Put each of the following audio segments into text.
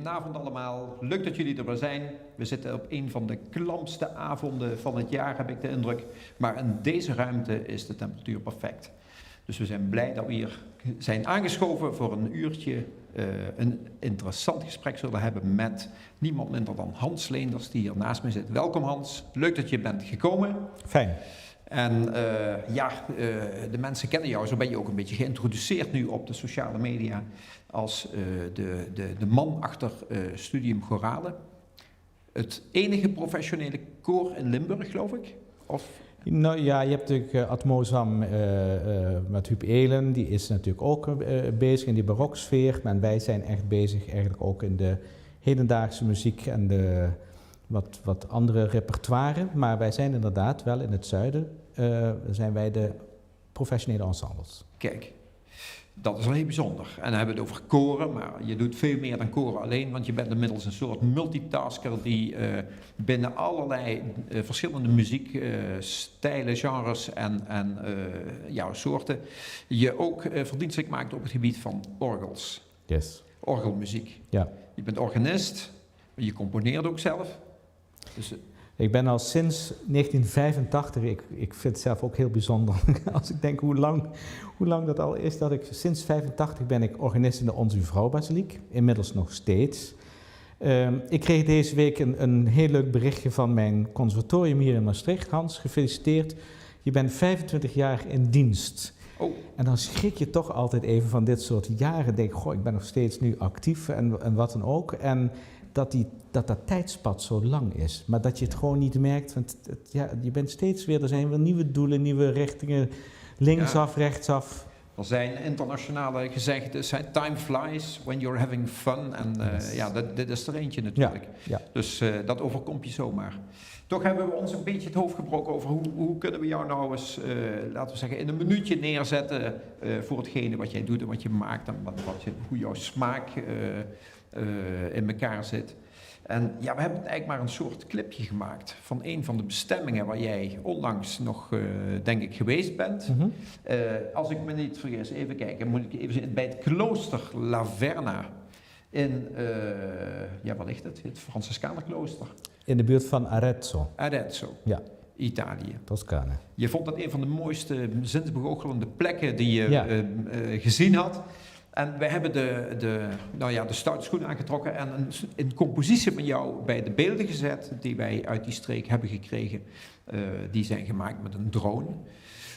Goedenavond allemaal, leuk dat jullie er weer zijn. We zitten op een van de klampste avonden van het jaar, heb ik de indruk. Maar in deze ruimte is de temperatuur perfect. Dus we zijn blij dat we hier zijn aangeschoven voor een uurtje een interessant gesprek zullen hebben met niemand minder dan Hans Leenders, die hier naast mij zit. Welkom Hans, leuk dat je bent gekomen. Fijn. En de mensen kennen jou, zo ben je ook een beetje geïntroduceerd nu op de sociale media als de man achter Studium Chorale. Het enige professionele koor in Limburg, geloof ik? Of? Nou ja, je hebt natuurlijk Atmozam met Huub Elen, die is natuurlijk ook bezig in die baroksfeer. Maar wij zijn echt bezig eigenlijk ook in de hedendaagse muziek en de wat andere repertoire. Maar wij zijn inderdaad wel in het zuiden, zijn wij de professionele ensembles. Kijk, dat is wel heel bijzonder. En dan hebben we het over koren, maar je doet veel meer dan koren alleen, want je bent inmiddels een soort multitasker die binnen allerlei verschillende muziekstijlen, genres en soorten je ook verdienstelijk maakt op het gebied van orgels. Yes. Orgelmuziek. Ja. Je bent organist, je componeert ook zelf. Dus, ik ben al sinds 1985, ik vind het zelf ook heel bijzonder als ik denk hoe lang dat al is, dat ik sinds 1985 ben ik organist in de Onze Vrouw Basiliek, inmiddels nog steeds. Ik kreeg deze week een heel leuk berichtje van mijn conservatorium hier in Maastricht. Hans, gefeliciteerd, je bent 25 jaar in dienst. Oh. En dan schrik je toch altijd even van dit soort jaren. Denk, goh, ik ben nog steeds nu actief en wat dan ook. En dat tijdspad zo lang is. Maar dat je het gewoon niet merkt. Want je bent steeds weer, er zijn weer nieuwe doelen, nieuwe richtingen. Linksaf, rechtsaf. Er zijn internationale gezegden, time flies when you're having fun. En dit is er eentje natuurlijk. Ja, ja. Dus dat overkomt je zomaar. Toch hebben we ons een beetje het hoofd gebroken over hoe kunnen we jou nou eens, laten we zeggen, in een minuutje neerzetten voor hetgene wat jij doet en wat je maakt en hoe jouw smaak in elkaar zit. En ja, we hebben eigenlijk maar een soort clipje gemaakt van een van de bestemmingen waar jij onlangs nog, denk ik, geweest bent. Mm-hmm. Als ik me niet vergis, even kijken, moet ik even zien, bij het klooster La Verna in, waar ligt het? Het Franciscanerklooster. In de buurt van Arezzo. Arezzo, ja. Italië. Toscane. Je vond dat een van de mooiste zinsbegoochelende plekken die je gezien had. En wij hebben de stoute schoenen aangetrokken en een compositie van jou bij de beelden gezet die wij uit die streek hebben gekregen. Die zijn gemaakt met een drone.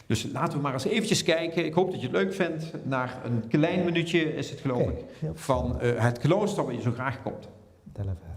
Dus laten we maar eens eventjes kijken. Ik hoop dat je het leuk vindt. Naar een klein minuutje is het, geloof ik, van het klooster waar je zo graag komt. Della Verna.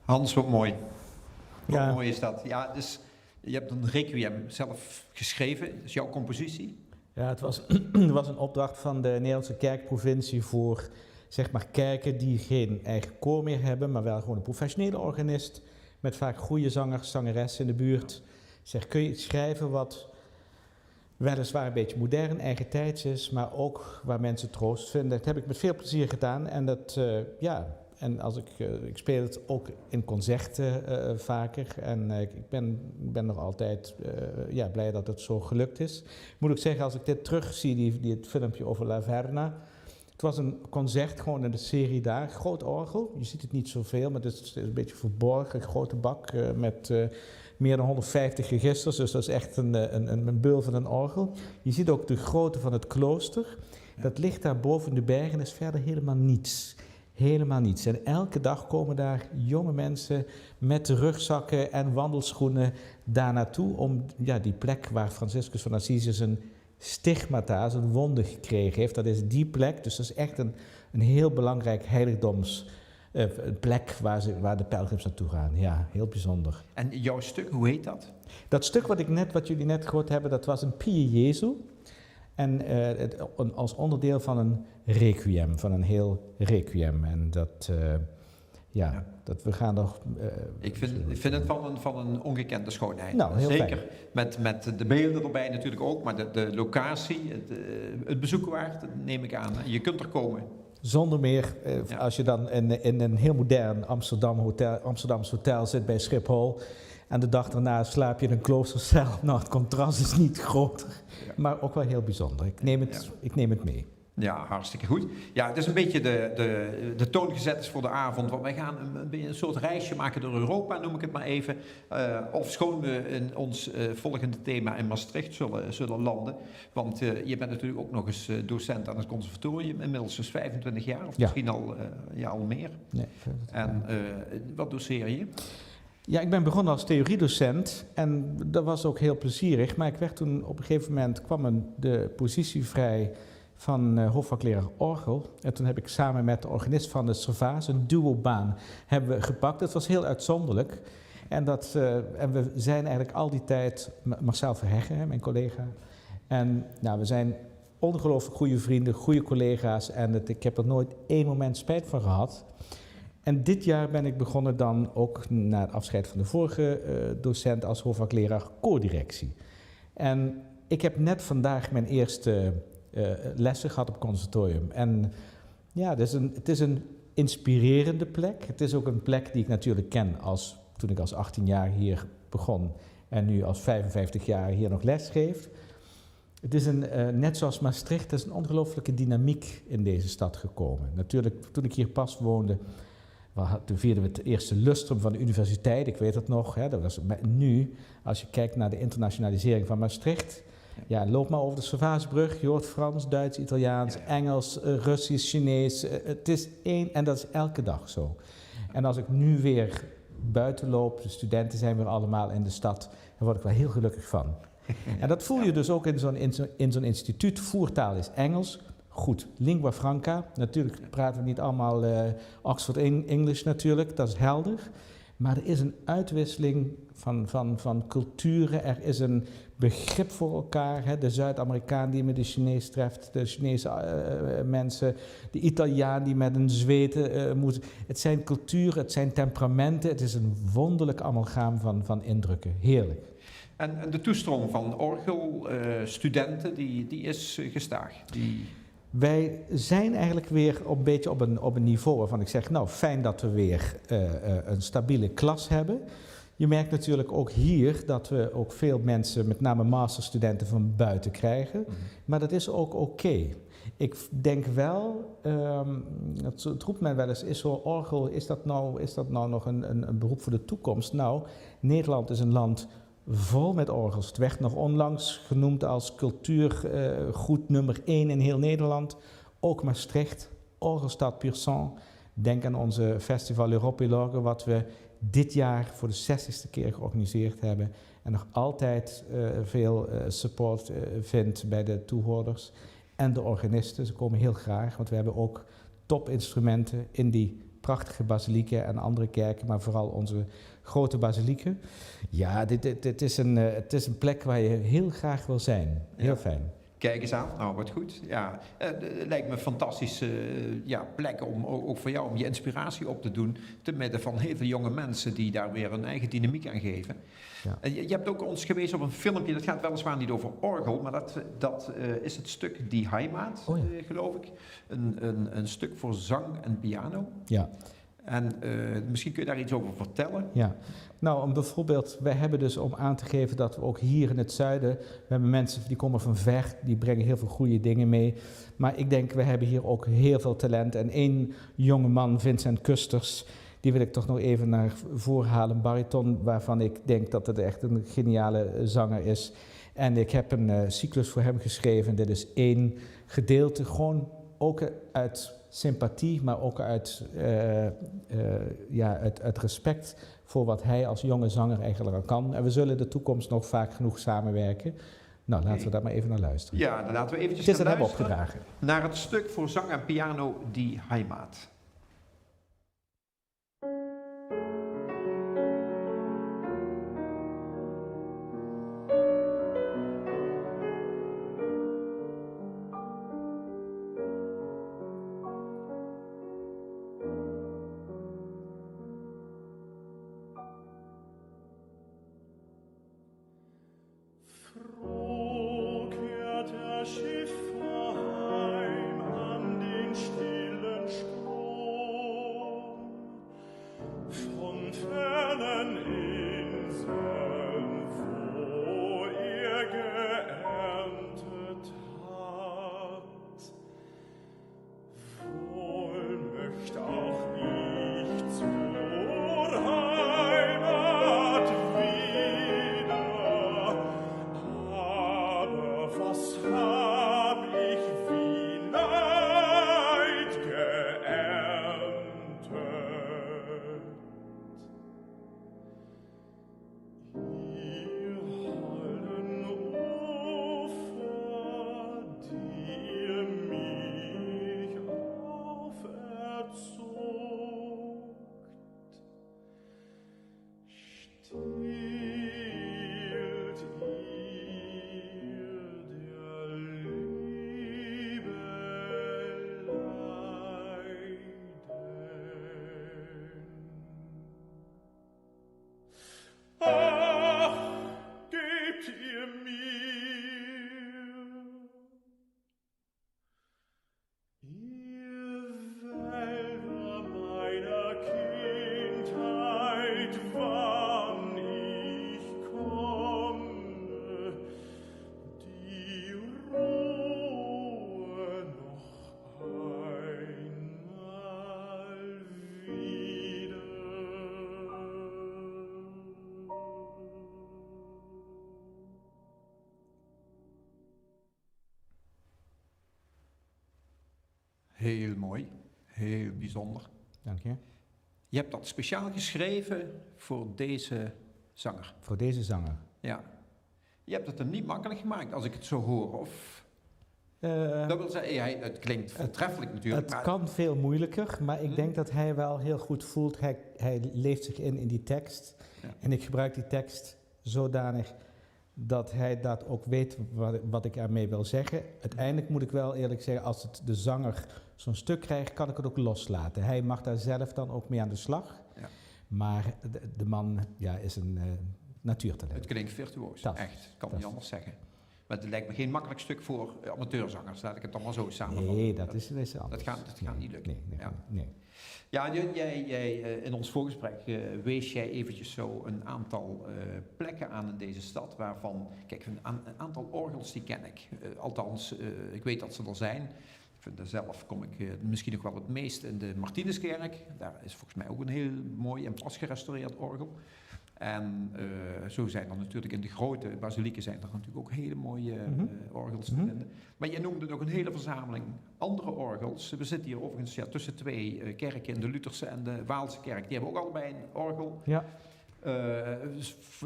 Hans, wat mooi. Ja. Wat mooi is dat. Ja, dus je hebt een requiem zelf geschreven. Dat is jouw compositie. Ja, het was een opdracht van de Nederlandse kerkprovincie voor, zeg maar, kerken die geen eigen koor meer hebben, maar wel gewoon een professionele organist met vaak goede zangers, zangeressen in de buurt. Zeg, kun je iets schrijven wat weliswaar een beetje modern, eigentijds is, maar ook waar mensen troost vinden. Dat heb ik met veel plezier gedaan en dat, En ik speel het ook in concerten vaker. En ik ben nog altijd blij dat het zo gelukt is. Moet ik zeggen, als ik dit terugzie, het filmpje over La Verna. Het was een concert gewoon in de serie daar. Groot orgel. Je ziet het niet zoveel, maar het is een beetje verborgen. Een grote bak met meer dan 150 registers. Dus dat is echt een beul van een orgel. Je ziet ook de grootte van het klooster. Dat ligt daar boven de bergen en is verder helemaal niets. Helemaal niets. En elke dag komen daar jonge mensen met rugzakken en wandelschoenen daar naartoe om die plek waar Franciscus van Assisi zijn stigmata, zijn wonde gekregen heeft. Dat is die plek, dus dat is echt een heel belangrijk heiligdomsplek waar de pelgrims naartoe gaan. Ja, heel bijzonder. En jouw stuk, hoe heet dat? Dat stuk wat jullie net gehoord hebben, dat was een Pie Jesu. En als onderdeel van een requiem, van een heel requiem. En dat we gaan nog... Ik vind het van een ongekende schoonheid. Nou, heel zeker fijn. met de beelden erbij natuurlijk ook, maar de locatie, het bezoeken waard, dat neem ik aan. Je kunt er komen. Zonder meer, als je dan in een heel modern Amsterdams hotel zit bij Schiphol... En de dag daarna slaap je in een kloostercel. Nou, het contrast is niet groter, maar ook wel heel bijzonder. Ik neem het mee. Ja, hartstikke goed. Ja, het is een beetje de toon gezet is voor de avond. Want wij gaan een soort reisje maken door Europa, noem ik het maar even. Ofschoon we in ons volgende thema in Maastricht zullen landen. Want je bent natuurlijk ook nog eens docent aan het conservatorium. Inmiddels dus 25 jaar, of misschien al meer. Nee, en wat doceer je? Ja, ik ben begonnen als theoriedocent en dat was ook heel plezierig. Maar ik werd toen op een gegeven moment, kwam de positie vrij van hoofdvakleraar orgel. En toen heb ik samen met de organist van de Servaas een duobaan hebben we gepakt. Dat was heel uitzonderlijk. En we zijn eigenlijk al die tijd, Marcel Verheggen, mijn collega. En we zijn ongelooflijk goede vrienden, goede collega's. En ik heb er nooit één moment spijt van gehad. En dit jaar ben ik begonnen dan ook na het afscheid van de vorige docent als hoofdvakleraar koordirectie. En ik heb net vandaag mijn eerste lessen gehad op het conservatorium. En ja, het is een inspirerende plek. Het is ook een plek die ik natuurlijk ken toen ik als 18 jaar hier begon en nu als 55 jaar hier nog les geef. Het is net zoals Maastricht, er is een ongelooflijke dynamiek in deze stad gekomen. Natuurlijk, toen ik hier pas woonde, toen vierden we het eerste lustrum van de universiteit, ik weet het nog. Dat was nu, als je kijkt naar de internationalisering van Maastricht, loop maar over de Servaasbrug, je hoort Frans, Duits, Italiaans, Engels, Russisch, Chinees. Het is één en dat is elke dag zo. En als ik nu weer buiten loop, de studenten zijn weer allemaal in de stad, daar word ik wel heel gelukkig van. En dat voel je dus ook in zo'n instituut. Voertaal is Engels. Goed, lingua franca. Natuurlijk praten we niet allemaal Oxford English natuurlijk, dat is helder. Maar er is een uitwisseling van culturen. Er is een begrip voor elkaar. Hè. De Zuid-Amerikaan die met de Chinees treft, de Chinese mensen, de Italiaan die met een Zweed moet. Het zijn culturen, het zijn temperamenten. Het is een wonderlijk amalgaam van indrukken. Heerlijk. En de toestroom van orgelstudenten, die is gestaag? Wij zijn eigenlijk weer een beetje op een niveau waarvan ik zeg, nou fijn dat we weer een stabiele klas hebben. Je merkt natuurlijk ook hier dat we ook veel mensen, met name masterstudenten, van buiten krijgen. Mm-hmm. Maar dat is ook oké. Ik denk wel, het roept mij wel eens, is zo'n orgel, is dat nou nog een beroep voor de toekomst? Nou, Nederland is een land vol met orgels. Het werd nog onlangs genoemd als cultuurgoed nummer 1 in heel Nederland. Ook Maastricht, orgelstad pur sang. Denk aan onze Festival Europe wat we dit jaar voor de 60ste keer georganiseerd hebben. En nog altijd veel support vindt bij de toehoorders en de organisten. Ze komen heel graag, want we hebben ook topinstrumenten in die prachtige basilieken en andere kerken, maar vooral onze grote basilieken. Ja, het is een plek waar je heel graag wil zijn. Heel fijn. Kijk eens aan, nou wat goed. Ja, het lijkt me een fantastische plek om ook voor jou om je inspiratie op te doen, te midden van heel veel jonge mensen die daar weer een eigen dynamiek aan geven. Ja. Je hebt ook ons gewezen op een filmpje, dat gaat weliswaar niet over orgel, maar dat is het stuk Die Heimat, geloof ik. Een stuk voor zang en piano. Ja. En misschien kun je daar iets over vertellen. Ja, nou om bijvoorbeeld, wij hebben dus om aan te geven dat we ook hier in het zuiden, we hebben mensen die komen van ver, die brengen heel veel goede dingen mee. Maar ik denk, we hebben hier ook heel veel talent. En één jonge man, Vincent Kusters, die wil ik toch nog even naar voren halen. Bariton, waarvan ik denk dat het echt een geniale zanger is. En ik heb een cyclus voor hem geschreven. Dit is 1 gedeelte, gewoon ook uit sympathie, maar ook uit respect voor wat hij als jonge zanger eigenlijk al kan. En we zullen in de toekomst nog vaak genoeg samenwerken. Nou, laten we daar maar even naar luisteren. Ja, dan laten we eventjes Het is gaan het hebben luisteren opgedragen. naar het stuk voor zang en piano Die Heimat. Froh kehrt der Schiffer heim an den stillen Strom, von fernen Inseln, wo geerntet hat. Wohl möcht auch ich zur Heimat wieder, was hab ich wie Neid geerntet? Ihr holden Ufer, die mich auferzogt, stillt ihr der Liebe Leiden. Ach, gebt ihr mir, ihr Wälder meiner Kindheit, wann ich komme, die Ruhe noch einmal wieder. Heel mooi, heel bijzonder. Dank je. Je hebt dat speciaal geschreven voor deze zanger. Voor deze zanger. Ja. Je hebt het hem niet makkelijk gemaakt, als ik het zo hoor. Of dat wil zeggen, het klinkt voortreffelijk natuurlijk. Het maar kan veel moeilijker, maar ik denk dat hij wel heel goed voelt. Hij leeft zich in die tekst. Ja. En ik gebruik die tekst zodanig dat hij dat ook weet wat ik ermee wil zeggen. Uiteindelijk moet ik wel eerlijk zeggen, als de zanger zo'n stuk krijgt, kan ik het ook loslaten. Hij mag daar zelf dan ook mee aan de slag. Ja. Maar de man is een natuurtalent. het klinkt virtuoos, Dat- echt. Kan dat- niet anders zeggen. Maar het lijkt me geen makkelijk stuk voor amateurzangers. Laat ik het allemaal zo samenvatten. Nee, dat is anders. Dat gaat niet lukken. Nee. Ja. Nee. Ja, jij in ons voorgesprek wees jij eventjes zo een aantal plekken aan in deze stad waarvan, kijk, een aantal orgels die ken ik. Althans, ik weet dat ze er zijn. Ik vind zelf kom ik misschien nog wel het meest in de Martinuskerk. Daar is volgens mij ook een heel mooi en pas gerestaureerd orgel. En zo zijn er natuurlijk in de grote basilieken zijn er natuurlijk ook hele mooie orgels te vinden. Maar je noemde nog een hele verzameling andere orgels. We zitten hier overigens tussen 2 kerken, in de Lutherse en de Waalse kerk. Die hebben ook allebei een orgel. Ja.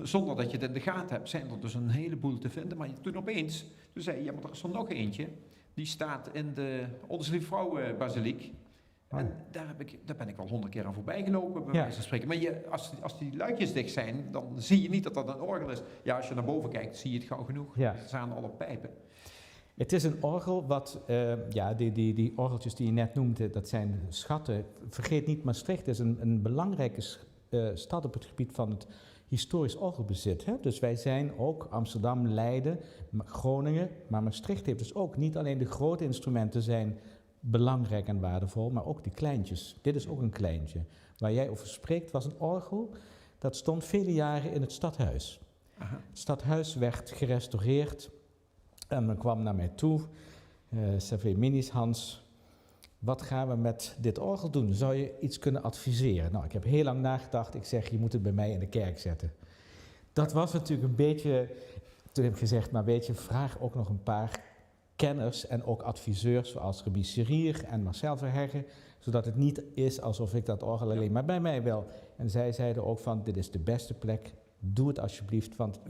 Zonder dat je het in de gaten hebt, zijn er dus een heleboel te vinden. Maar toen zei je, ja, maar er is er nog eentje. Die staat in de Onze Lieve Vrouw basiliek. En daar ben ik wel 100 keer aan voorbij gelopen, bij wijze van spreken. Maar als die luikjes dicht zijn, dan zie je niet dat dat een orgel is. Ja, als je naar boven kijkt, zie je het gauw genoeg. Ja. Er staan alle pijpen. Het is een orgel wat, die orgeltjes die je net noemde, dat zijn schatten. Vergeet niet, Maastricht is een belangrijke stad op het gebied van het historisch orgelbezit. Hè? Dus wij zijn ook Amsterdam, Leiden, Groningen, maar Maastricht heeft dus ook niet alleen de grote instrumenten zijn belangrijk en waardevol, maar ook die kleintjes. Dit is ook een kleintje. Waar jij over spreekt was een orgel, dat stond vele jaren in het stadhuis. Aha. Het stadhuis werd gerestaureerd en men kwam naar mij toe. Servé Minis, Hans, wat gaan we met dit orgel doen? Zou je iets kunnen adviseren? Nou, ik heb heel lang nagedacht. Ik zeg, je moet het bij mij in de kerk zetten. Dat was natuurlijk een beetje, toen heb ik gezegd, maar weet je, vraag ook nog een paar kenners en ook adviseurs zoals Rabbi Sirier en Marcel Verheggen, zodat het niet is alsof ik dat orgel alleen maar bij mij wil. En zij zeiden ook van, dit is de beste plek, doe het alsjeblieft, want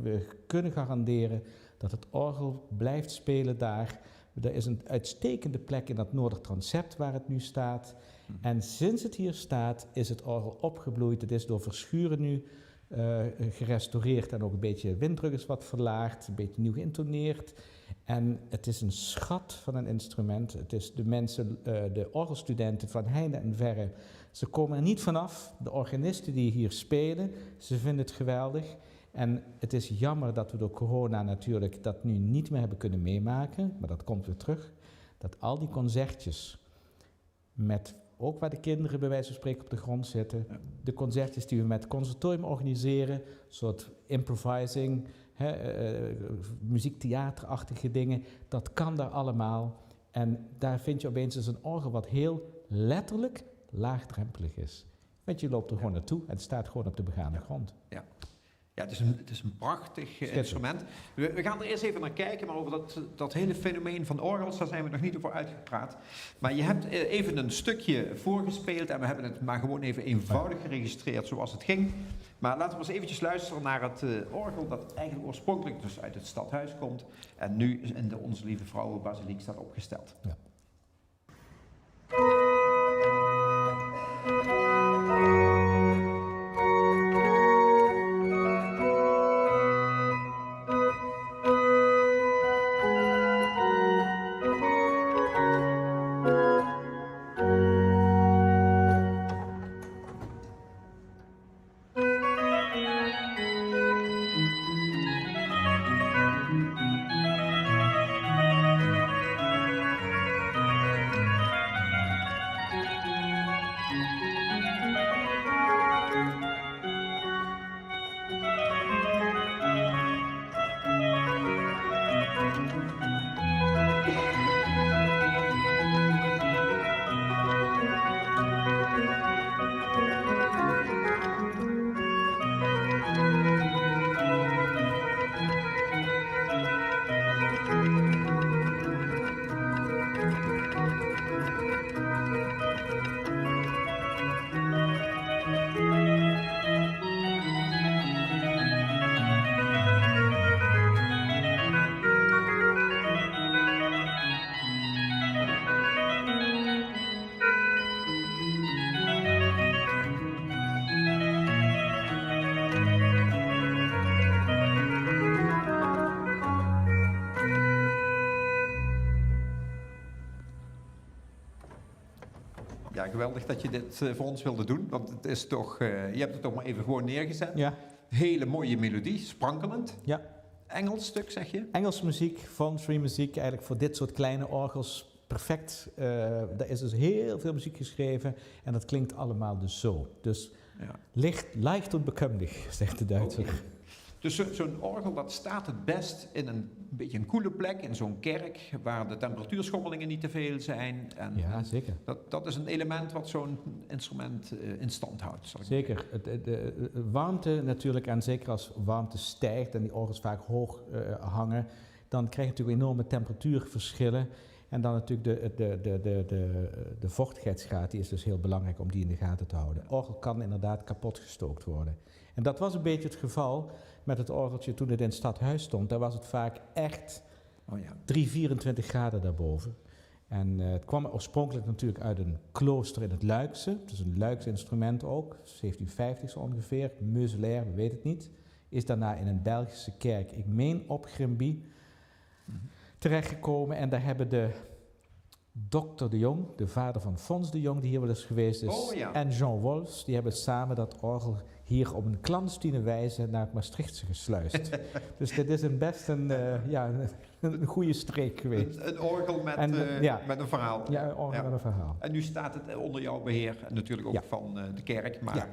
we kunnen garanderen dat het orgel blijft spelen daar. Er is een uitstekende plek in dat Noordertransept waar het nu staat. En sinds het hier staat is het orgel opgebloeid. Het is door Verschuren nu gerestaureerd en ook een beetje winddruk is wat verlaagd, een beetje nieuw geïntoneerd. En het is een schat van een instrument. Het is de mensen, de orgelstudenten van heinde en verre, ze komen er niet vanaf. De organisten die hier spelen, ze vinden het geweldig. En het is jammer dat we door corona natuurlijk dat nu niet meer hebben kunnen meemaken, maar dat komt weer terug. Dat al die concertjes, met ook waar de kinderen bij wijze van spreken op de grond zitten, de concertjes die we met het conservatorium organiseren, een soort improvising, muziektheaterachtige dingen, dat kan daar allemaal. En daar vind je opeens dus een orgel wat heel letterlijk laagdrempelig is. Want je loopt er gewoon naartoe en het staat gewoon op de begane grond. Ja. Ja, het is een prachtig instrument. We gaan er eerst even naar kijken, maar over dat hele fenomeen van orgels, daar zijn we nog niet over uitgepraat. Maar je hebt even een stukje voorgespeeld en we hebben het maar gewoon even eenvoudig geregistreerd zoals het ging. Maar laten we eens eventjes luisteren naar het orgel dat eigenlijk oorspronkelijk dus uit het stadhuis komt en nu in de Onze Lieve Vrouwenbasiliek staat opgesteld. Ja. Ja, geweldig dat je dit voor ons wilde doen, want het is toch, je hebt het toch maar even gewoon neergezet. Ja. Hele mooie melodie, sprankelend. Ja. Engels stuk, zeg je? Engelse muziek, voluntary muziek, eigenlijk voor dit soort kleine orgels perfect. Er is dus heel veel muziek geschreven en dat klinkt allemaal dus zo. Dus leicht und bekömmlich, zegt de Duitser. Okay. Dus zo'n orgel dat staat het best in een beetje een koele plek, in zo'n kerk, waar de temperatuurschommelingen niet te veel zijn. En Ja, zeker. Dat is een element wat zo'n instrument in stand houdt. Zeker. De warmte natuurlijk, en zeker als warmte stijgt en die orgels vaak hoog hangen, dan krijg je natuurlijk enorme temperatuurverschillen. En dan natuurlijk de vochtigheidsgraad, die is dus heel belangrijk om die in de gaten te houden. Het orgel kan inderdaad kapot gestookt worden. En dat was een beetje het geval met het orgeltje toen het in het stadhuis stond. Daar was het vaak echt 324 graden daarboven. En het kwam oorspronkelijk natuurlijk uit een klooster in het Luikse. Dus een Luikse instrument ook, 1750 zo ongeveer. Meuselair, we weten het niet. Is daarna in een Belgische kerk, ik meen op Grimby, terechtgekomen. En daar hebben de dokter de Jong, de vader van Fons de Jong, die hier wel eens geweest is, en Jean Wolfs, die hebben samen dat orgel hier op een clandestine wijze naar het Maastrichtse gesluist. Dus dit is best een een goede streek geweest. Een orgel met, met een verhaal. Ja, een orgel met een verhaal. En nu staat het onder jouw beheer, en natuurlijk ook van de kerk. Maar,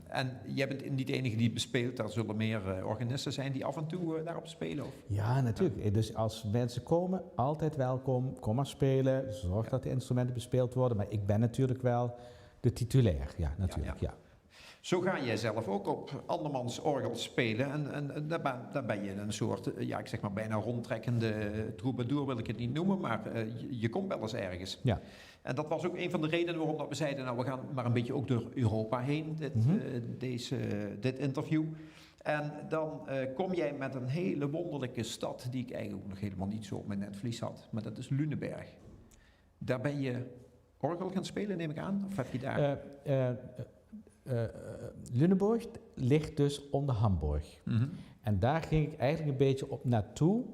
en jij bent niet de enige die het bespeelt. Er zullen meer organisten zijn die af en toe daarop spelen? Of? Ja, natuurlijk. Ja. Dus als mensen komen, altijd welkom. Kom maar spelen. Zorg dat de instrumenten bespeeld worden. Maar ik ben natuurlijk wel de titulair. Ja, natuurlijk. Ja. Zo ga jij zelf ook op andermans orgels spelen en daar ben je een soort, ik zeg maar bijna rondtrekkende troubadour wil ik het niet noemen, maar je komt wel eens ergens. Ja. En dat was ook een van de redenen waarom dat we zeiden, nou we gaan maar een beetje ook door Europa heen, dit interview. En dan kom jij met een hele wonderlijke stad die ik eigenlijk ook nog helemaal niet zo op mijn netvlies had, maar dat is Lüneburg. Daar ben je orgel gaan spelen, neem ik aan, of heb je daar... Lüneburg ligt dus onder Hamburg. Mm-hmm. En daar ging ik eigenlijk een beetje op naartoe,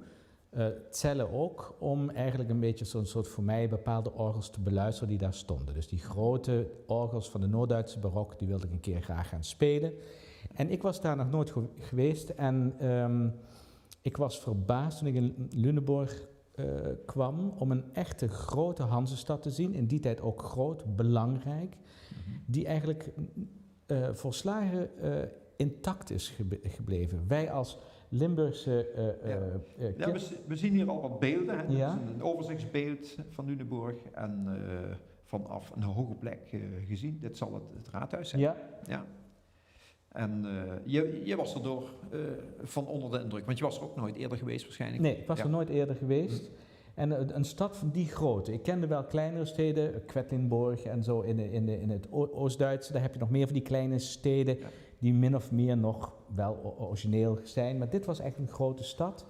Celle ook, om eigenlijk een beetje zo'n soort voor mij bepaalde orgels te beluisteren die daar stonden. Dus die grote orgels van de Noord-Duitse barok, die wilde ik een keer graag gaan spelen. En ik was daar nog nooit geweest en ik was verbaasd toen ik in Lüneburg kwam om een echte grote Hansestad te zien. In die tijd ook groot, belangrijk. Mm-hmm. Die eigenlijk volslagen intact is gebleven. Wij als Limburgse... we zien hier al wat beelden. Hè? Ja? Dat is een overzichtsbeeld van Lüneburg en vanaf een hoge plek gezien. Dit zal het raadhuis zijn. Ja. En je was er door van onder de indruk, want je was er ook nooit eerder geweest waarschijnlijk. Nee, ik was er nooit eerder geweest. En een stad van die grootte. Ik kende wel kleinere steden, Quedlinburg en zo in het Oost-Duitse. Daar heb je nog meer van die kleine steden die min of meer nog wel origineel zijn. Maar dit was echt een grote stad.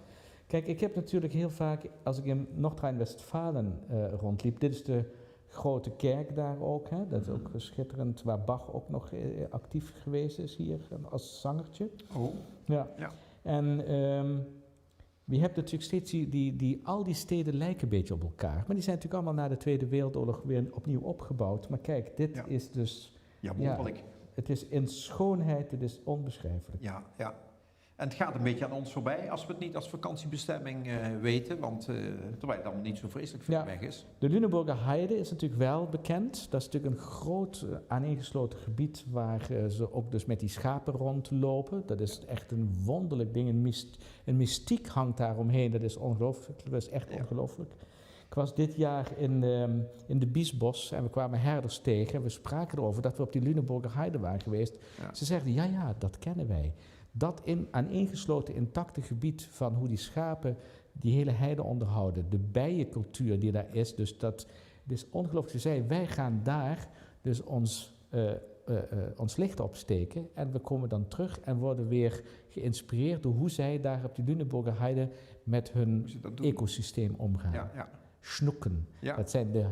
Kijk, ik heb natuurlijk heel vaak, als ik in Noord-Rijn-Westfalen rondliep, dit is de grote kerk daar ook. Hè? Dat is ook schitterend, waar Bach ook nog actief geweest is hier als zangertje. Oh. Ja. En... je hebt natuurlijk steeds al die steden lijken een beetje op elkaar. Maar die zijn natuurlijk allemaal na de Tweede Wereldoorlog weer opnieuw opgebouwd. Maar kijk, dit is dus... Ja, wonderlijk. Het is in schoonheid, het is onbeschrijfelijk. Ja. En het gaat een beetje aan ons voorbij als we het niet als vakantiebestemming weten. Want terwijl het dan niet zo vreselijk ver weg is. De Lüneburger Heide is natuurlijk wel bekend. Dat is natuurlijk een groot aaneengesloten gebied waar ze ook dus met die schapen rondlopen. Dat is echt een wonderlijk ding. Een mystiek hangt daar omheen. Dat is ongelooflijk. Dat is echt ongelooflijk. Ik was dit jaar in de Biesbos en we kwamen herders tegen. En we spraken erover dat we op die Lüneburger Heide waren geweest. Ja. Ze zeiden, ja, dat kennen wij. Dat aaneengesloten intacte gebied van hoe die schapen die hele heide onderhouden, de bijencultuur die daar is, dus dat is ongelooflijk. Ze zei, wij gaan daar dus ons licht opsteken en we komen dan terug en worden weer geïnspireerd door hoe zij daar op die Lüneburger Heide met hun ecosysteem omgaan. Ja. Snoeken. Ja. Dat zijn de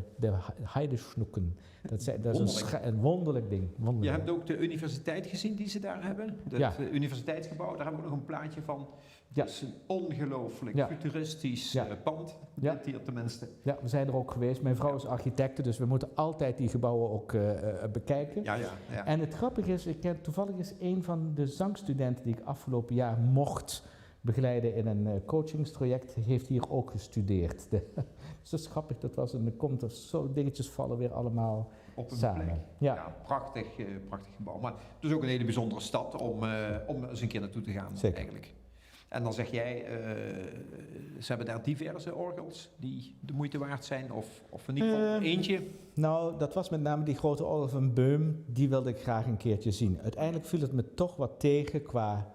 heidesnoeken. Dat is een wonderlijk ding. Je hebt ook de universiteit gezien die ze daar hebben. Het universiteitsgebouw, daar hebben we nog een plaatje van. Dat is een ongelooflijk futuristisch pand. Dit hier tenminste. Ja, we zijn er ook geweest. Mijn vrouw is architecte, dus we moeten altijd die gebouwen ook bekijken. Ja. En het grappige is, toevallig is een van de zangstudenten die ik afgelopen jaar mocht begeleiden in een coachingstraject, heeft hier ook gestudeerd. Dus dat is grappig, komt er zo dingetjes vallen weer allemaal op een samen. Plek. Ja, prachtig gebouw. Maar het is ook een hele bijzondere stad om eens een keer naartoe te gaan. Zeker. Eigenlijk. En dan zeg jij, ze hebben daar diverse orgels die de moeite waard zijn, of in ieder geval eentje? Nou, dat was met name die grote orgel van Beum, die wilde ik graag een keertje zien. Uiteindelijk viel het me toch wat tegen qua...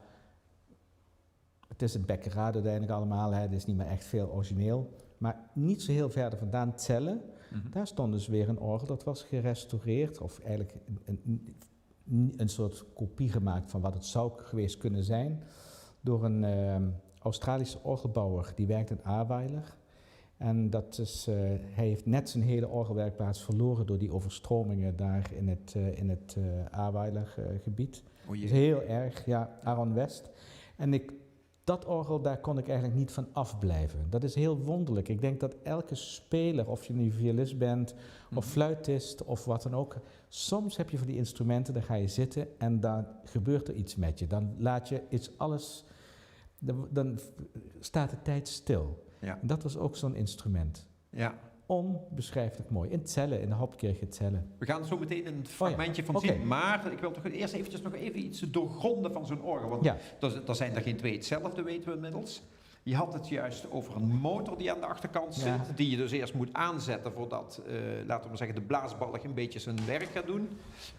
Het is een bekkerade uiteindelijk allemaal, het is niet meer echt veel origineel. Maar niet zo heel verder vandaan, Celle, daar stond dus weer een orgel, dat was gerestaureerd, of eigenlijk een soort kopie gemaakt van wat het zou geweest kunnen zijn, door een Australische orgelbouwer, die werkt in Ahrweiler. En hij heeft net zijn hele orgelwerkplaats verloren door die overstromingen daar in het Ahrweiler gebied. Dat is heel erg, Aaron West. En dat orgel, daar kon ik eigenlijk niet van afblijven. Dat is heel wonderlijk. Ik denk dat elke speler, of je nu violist bent, of fluitist, of wat dan ook, soms heb je voor die instrumenten, dan ga je zitten en dan gebeurt er iets met je. Dan laat je iets alles, dan staat de tijd stil. Ja. En dat was ook zo'n instrument. Ja. Onbeschrijfelijk mooi. In Celle, in de Hauptkirche Celle. We gaan zo meteen een fragmentje van Oké. zien. Maar ik wil toch eerst eventjes nog even iets doorgronden van zo'n orgel. Want Ja. er zijn er geen twee hetzelfde, weten we inmiddels. Je had het juist over een motor die aan de achterkant zit. Ja. Die je dus eerst moet aanzetten voordat, laten we maar zeggen, de blaasbalg een beetje zijn werk gaat doen.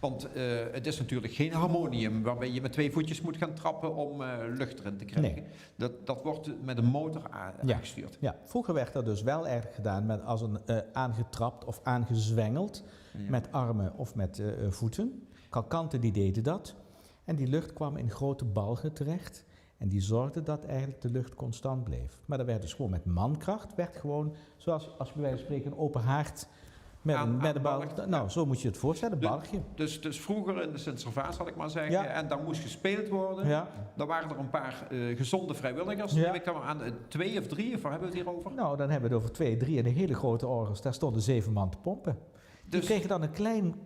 Want het is natuurlijk geen harmonium waarbij je met 2 voetjes moet gaan trappen om lucht erin te krijgen. Nee. Dat wordt met een motor aangestuurd. Ja, vroeger werd dat dus wel erg gedaan met als een aangetrapt of aangezwengeld Ja. met armen of met voeten. Kalkanten die deden dat. En die lucht kwam in grote balgen terecht. En die zorgden dat eigenlijk de lucht constant bleef. Maar dat werd dus gewoon met mankracht, werd gewoon, zoals als je bij wijze van spreken een open haard met een balg. balg. Nou, zo moet je het voorstellen, een balgje. Dus vroeger in de Sint-Servaas, zal ik maar zeggen, Ja. en daar moest gespeeld worden. Ja. Dan waren er een paar gezonde vrijwilligers. Ja. Neem ik dan aan 2 of 3, of waar hebben we het hier over? Nou, dan hebben we het over 2, 3 en de hele grote orgels. Daar stonden 7 man te pompen. Die Dus- kregen dan een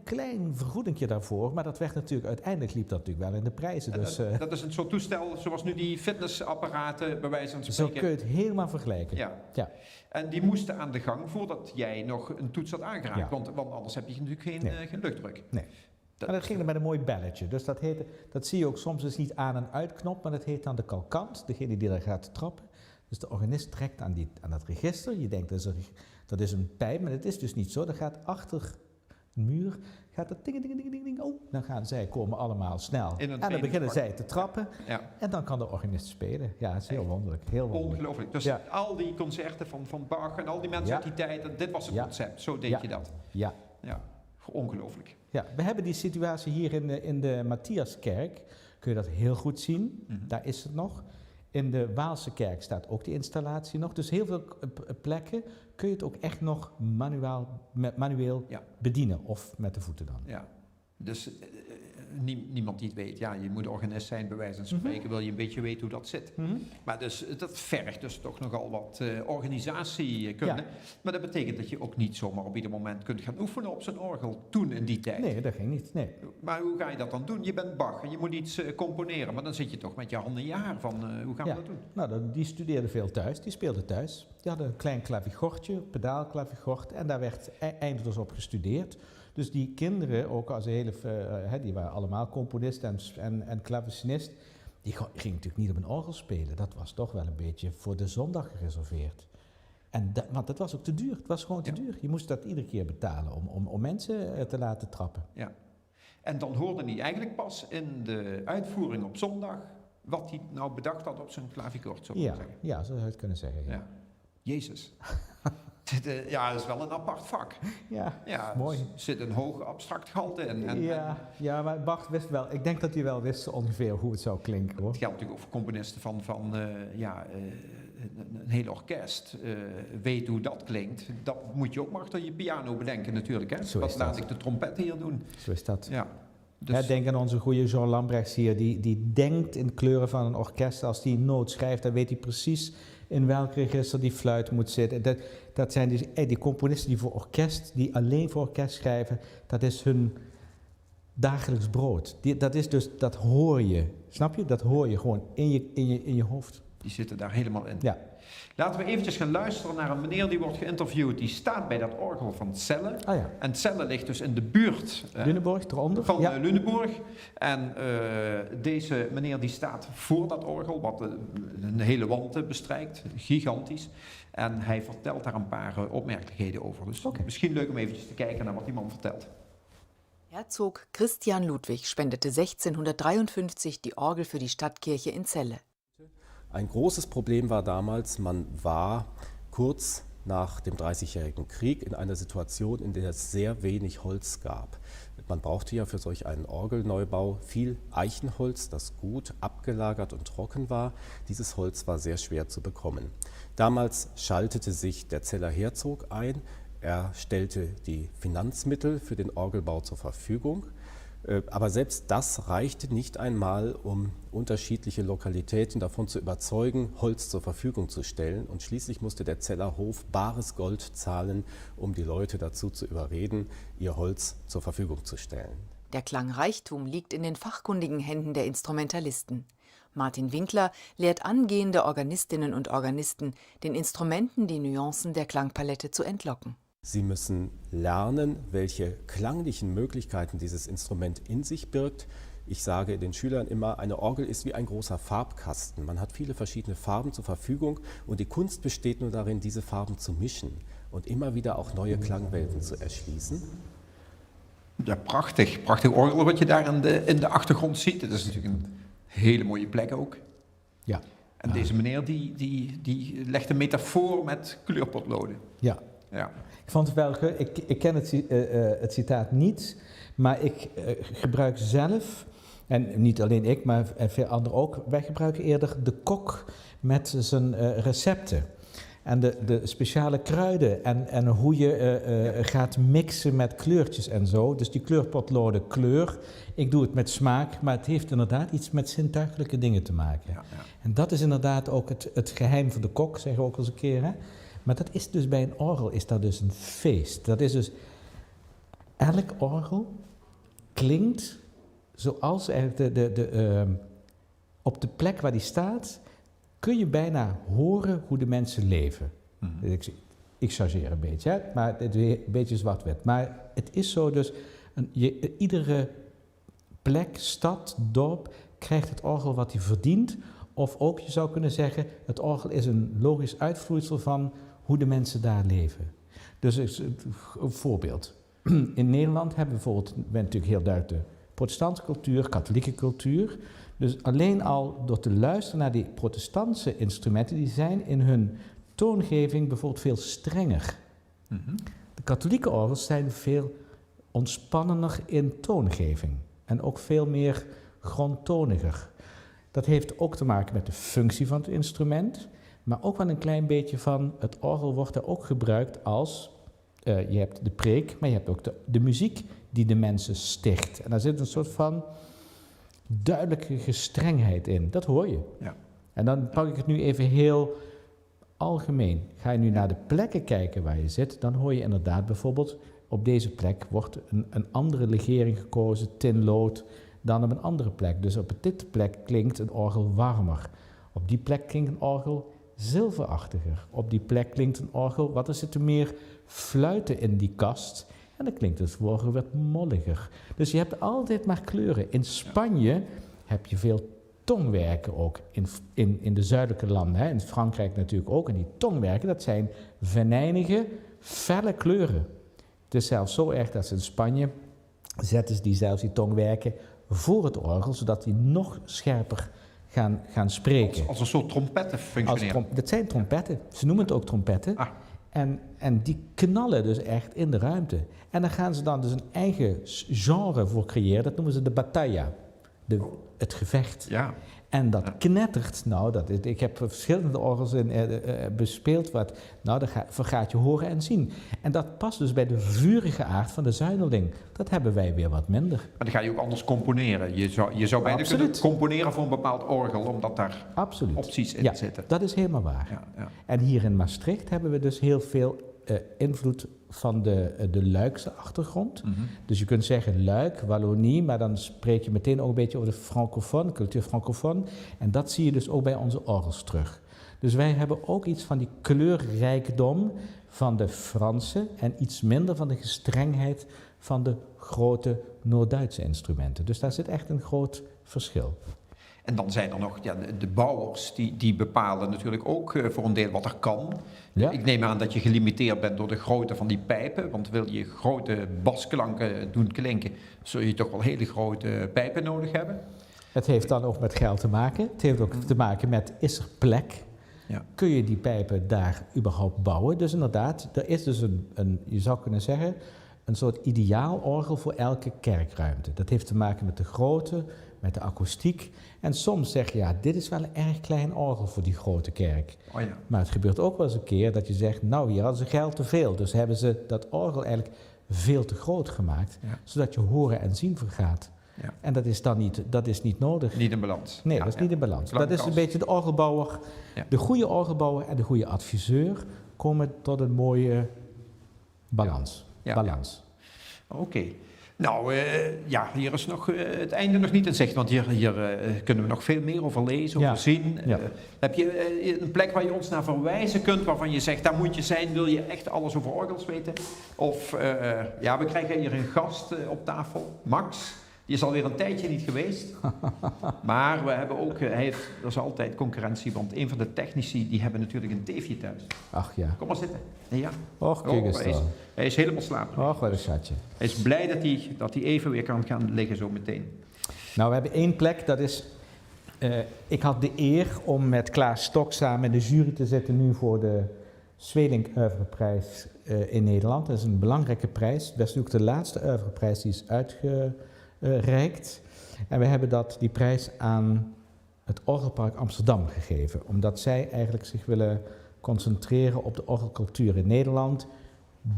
klein vergoedingje daarvoor, maar dat werd natuurlijk, uiteindelijk liep dat natuurlijk wel in de prijzen. Dus Dat is een soort toestel zoals nu die fitnessapparaten bij wijze van zo spreken. kun je het helemaal vergelijken. Ja. Ja. En die moesten aan de gang voordat jij nog een toets had aangeraakt. Ja. Want anders heb je natuurlijk geen luchtdruk. Nee. Dat- Maar dat ging er met een mooi belletje. Dus dat zie je ook soms dus niet aan- en uitknop, maar dat heet dan de kalkant, degene die daar gaat trappen. Dus de organist trekt aan dat register. Je denkt dat is een pijp, maar dat is dus niet zo. Dat gaat achter een muur, gaat dat ding, ding, ding, ding, ding. Oh, dan gaan zij komen allemaal snel. In een En dan trainingspak. beginnen zij te trappen. Ja. En dan kan de organist spelen. Ja, het is heel wonderlijk. Heel wonderlijk. Ongelooflijk. Dus Ja. al die concerten van Bach en al die mensen Ja. uit die tijd, dit was het Ja. concept. Zo deed Ja. je dat. Ja. Ja, ongelooflijk. Ja, we hebben die situatie hier in de Matthiaskerk. Kun je dat heel goed zien. Mhm. Daar is het nog. In de Waalse kerk staat ook die installatie nog. Dus heel veel plekken kun je het ook echt nog manueel Ja. bedienen. Of met de voeten dan. Ja. Dus niemand die het weet. Ja, je moet organist zijn, bij wijze van spreken, wil je een beetje weten hoe dat zit. Maar dus, dat vergt dus toch nogal wat organisatiekunde. Ja. Maar dat betekent dat je ook niet zomaar op ieder moment kunt gaan oefenen op zo'n orgel toen in die tijd. Nee, dat ging niet. Nee. Maar hoe ga je dat dan doen? Je bent Bach en je moet iets componeren, maar dan zit je toch met je handen in je haar van hoe gaan we Ja. dat doen? Nou, die studeerde veel thuis. Die speelde thuis. Die hadden een klein klavigortje, pedaalklavigort. En daar werd eindeloos op gestudeerd. Dus die kinderen, ook als die waren allemaal componist en klavecinist, die gingen natuurlijk niet op een orgel spelen. Dat was toch wel een beetje voor de zondag gereserveerd. Want dat was ook te duur. Het was gewoon te duur. Je moest dat iedere keer betalen om mensen te laten trappen. Ja. En dan hoorde hij eigenlijk pas in de uitvoering op zondag wat hij nou bedacht had op zijn klavigord, zou ik maar zeggen. Ja, zo zou je het kunnen zeggen. Ja, Ja. Jezus. Ja, dat is wel een apart vak. Ja, mooi. Er zit een hoog abstract gehalte in. Ja, maar Bach wist wel. Ik denk dat hij wel wist ongeveer hoe het zou klinken, hoor. Het geldt natuurlijk ook voor componisten van een heel orkest. Weet hoe dat klinkt. Dat moet je ook maar achter je piano bedenken natuurlijk. Hè? Zo is Wat laat dat. ik de trompet hier doen? Zo is dat. Ja. Ja, denk aan onze goede Jean Lambrechts hier, die denkt in kleuren van een orkest. Als hij een noot schrijft, dan weet hij precies in welk register die fluit moet zitten. Dat zijn die componisten die voor orkest, die alleen voor orkest schrijven, dat is hun dagelijks brood. Dat hoor je, snap je? Dat hoor je gewoon in je hoofd. Die zitten daar helemaal in. Ja. Laten we eventjes gaan luisteren naar een meneer die wordt geïnterviewd. Die staat bij dat orgel van Celle. Ah ja, En Celle ligt dus in de buurt Lunenburg eronder. van Ja. Lunenburg. En deze meneer die staat voor dat orgel, wat een hele wand bestrijkt. Gigantisch. En hij vertelt daar een paar opmerkelijkheden over. Dus misschien leuk om eventjes te kijken naar wat die man vertelt. Herzog Christian Ludwig spendete 1653 die Orgel für die Stadtkirche in Celle. Ein großes Problem war damals, man war kurz nach dem Dreißigjährigen Krieg in einer Situation, in der es sehr wenig Holz gab. Man brauchte ja für solch einen Orgelneubau viel Eichenholz, das gut abgelagert und trocken war. Dieses Holz war sehr schwer zu bekommen. Damals schaltete sich der Celler Herzog ein. Er stellte die Finanzmittel für den Orgelbau zur Verfügung. Aber selbst das reichte nicht einmal, um unterschiedliche Lokalitäten davon zu überzeugen, Holz zur Verfügung zu stellen. Und schließlich musste der Celler Hof bares Gold zahlen, um die Leute dazu zu überreden, ihr Holz zur Verfügung zu stellen. Der Klangreichtum liegt in den fachkundigen Händen der Instrumentalisten. Martin Winkler lehrt angehende Organistinnen und Organisten, den Instrumenten die Nuancen der Klangpalette zu entlocken. Sie müssen lernen, welche klanglichen Möglichkeiten dieses Instrument in sich birgt. Ich sage den Schülern immer, eine Orgel ist wie ein großer Farbkasten. Man hat viele verschiedene Farben zur Verfügung und die Kunst besteht nur darin, diese Farben zu mischen und immer wieder auch neue Klangwelten zu erschließen. Ja, prachtig. Prachtig orgel wat je daar in de achtergrond ziet. Het is natuurlijk een hele mooie plek ook. Ja. En deze meneer die legt een metafoor met kleurpotloden. Ja. Ja. Ik vond het wel, ik ken het citaat niet, maar ik gebruik zelf, en niet alleen ik, maar veel anderen ook, wij gebruiken eerder de kok met zijn recepten. En de speciale kruiden en hoe je gaat mixen met kleurtjes en zo. Dus die kleurpotloden kleur. Ik doe het met smaak, maar het heeft inderdaad iets met zintuigelijke dingen te maken. Ja, ja. En dat is inderdaad ook het geheim van de kok, zeggen we ook eens een keer. Hè? Maar dat is dus bij een orgel is dat dus een feest. Dat is dus, elk orgel klinkt zoals eigenlijk op de plek waar die staat, kun je bijna horen hoe de mensen leven. Mm-hmm. Ik chargeer een beetje, hè? Maar het is een beetje zwart-wit. Maar het is zo dus, iedere plek, stad, dorp krijgt het orgel wat hij verdient. Of ook, je zou kunnen zeggen, het orgel is een logisch uitvloeisel van hoe de mensen daar leven. Dus een voorbeeld. In Nederland hebben we bijvoorbeeld, natuurlijk heel duidelijk de protestantse cultuur, katholieke cultuur. Dus alleen al door te luisteren naar die protestantse instrumenten, die zijn in hun toongeving bijvoorbeeld veel strenger. Mm-hmm. De katholieke orgels zijn veel ontspannender in toongeving en ook veel meer grondtoniger. Dat heeft ook te maken met de functie van het instrument, maar ook wel een klein beetje van het orgel wordt er ook gebruikt als, je hebt de preek, maar je hebt ook de muziek die de mensen sticht. En daar zit een soort van duidelijke gestrengheid in, dat hoor je. Ja. En dan pak ik het nu even heel algemeen. Ga je nu naar de plekken kijken waar je zit, dan hoor je inderdaad bijvoorbeeld, op deze plek wordt een andere legering gekozen, tinlood, dan op een andere plek. Dus op dit plek klinkt een orgel warmer. Op die plek klinkt een orgel zilverachtiger. Op die plek klinkt een orgel, wat er zitten meer fluiten in die kast. En dan klinkt het orgel wat molliger. Dus je hebt altijd maar kleuren. In Spanje heb je veel tongwerken ook. In de zuidelijke landen, hè. In Frankrijk natuurlijk ook. En die tongwerken, dat zijn venijnige, felle kleuren. Het is zelfs zo erg dat ze in Spanje zetten die zelfs die tongwerken voor het orgel, zodat die nog scherper gaan spreken. Als een soort trompetten functioneren. Dat zijn trompetten. Ze noemen het ook trompetten. Ah. En die knallen dus echt in de ruimte. En daar gaan ze dan dus een eigen genre voor creëren. Dat noemen ze de batalla. Het gevecht. Ja. En dat knettert. Nou, ik heb verschillende orgels bespeeld. Dat gaat je horen en zien. En dat past dus bij de vurige aard van de zuineling. Dat hebben wij weer wat minder. Maar dan ga je ook anders componeren. Je zou bijna kunnen componeren voor een bepaald orgel, omdat daar opties in zitten. Dat is helemaal waar. Ja, ja. En hier in Maastricht hebben we dus heel veel invloed van de Luikse achtergrond. Mm-hmm. Dus je kunt zeggen Luik, Wallonie, maar dan spreek je meteen ook een beetje over de francofoon, cultuur francofoon. En dat zie je dus ook bij onze orgels terug. Dus wij hebben ook iets van die kleurrijkdom van de Franse en iets minder van de gestrengheid van de grote Noord-Duitse instrumenten. Dus daar zit echt een groot verschil. En dan zijn er nog de bouwers, die bepalen natuurlijk ook voor een deel wat er kan. Ja. Ik neem aan dat je gelimiteerd bent door de grootte van die pijpen. Want wil je grote basklanken doen klinken, zul je toch wel hele grote pijpen nodig hebben. Het heeft dan ook met geld te maken. Het heeft ook te maken met, is er plek? Ja. Kun je die pijpen daar überhaupt bouwen? Dus inderdaad, er is dus je zou kunnen zeggen, een soort ideaal orgel voor elke kerkruimte. Dat heeft te maken met de grootte, met de akoestiek. En soms zeg je, dit is wel een erg klein orgel voor die grote kerk. Oh ja. Maar het gebeurt ook wel eens een keer dat je zegt, nou, hier hadden ze geld te veel. Dus hebben ze dat orgel eigenlijk veel te groot gemaakt, zodat je horen en zien vergaat. Ja. En dat is niet nodig. Niet in balans. Nee, dat is niet in balans. Dat is een beetje de orgelbouwer. Ja. De goede orgelbouwer en de goede adviseur komen tot een mooie balans. Ja. Oké. Nou, hier is nog het einde nog niet in zicht, want hier kunnen we nog veel meer over lezen, over zien. Ja. Heb je een plek waar je ons naar verwijzen kunt, waarvan je zegt, daar moet je zijn, wil je echt alles over orgels weten? Of, we krijgen hier een gast op tafel, Max. Die is alweer een tijdje niet geweest. Maar we hebben ook, er is altijd concurrentie, want een van de technici, die hebben natuurlijk een teefje thuis. Ach ja. Kom maar zitten. Ja. Och, kijk eens dan. Hij is helemaal slaperig. Och, wat een schatje. Hij is blij dat hij even weer kan gaan liggen zo meteen. Nou, we hebben één plek, dat is... ik had de eer om met Klaas Stok samen in de jury te zitten nu voor de Sweelinck Oeuvreprijs in Nederland. Dat is een belangrijke prijs. Dat is natuurlijk de laatste Oeuvreprijs die is uitgereikt. En we hebben die prijs aan het Orgelpark Amsterdam gegeven. Omdat zij eigenlijk zich willen concentreren op de orgelcultuur in Nederland.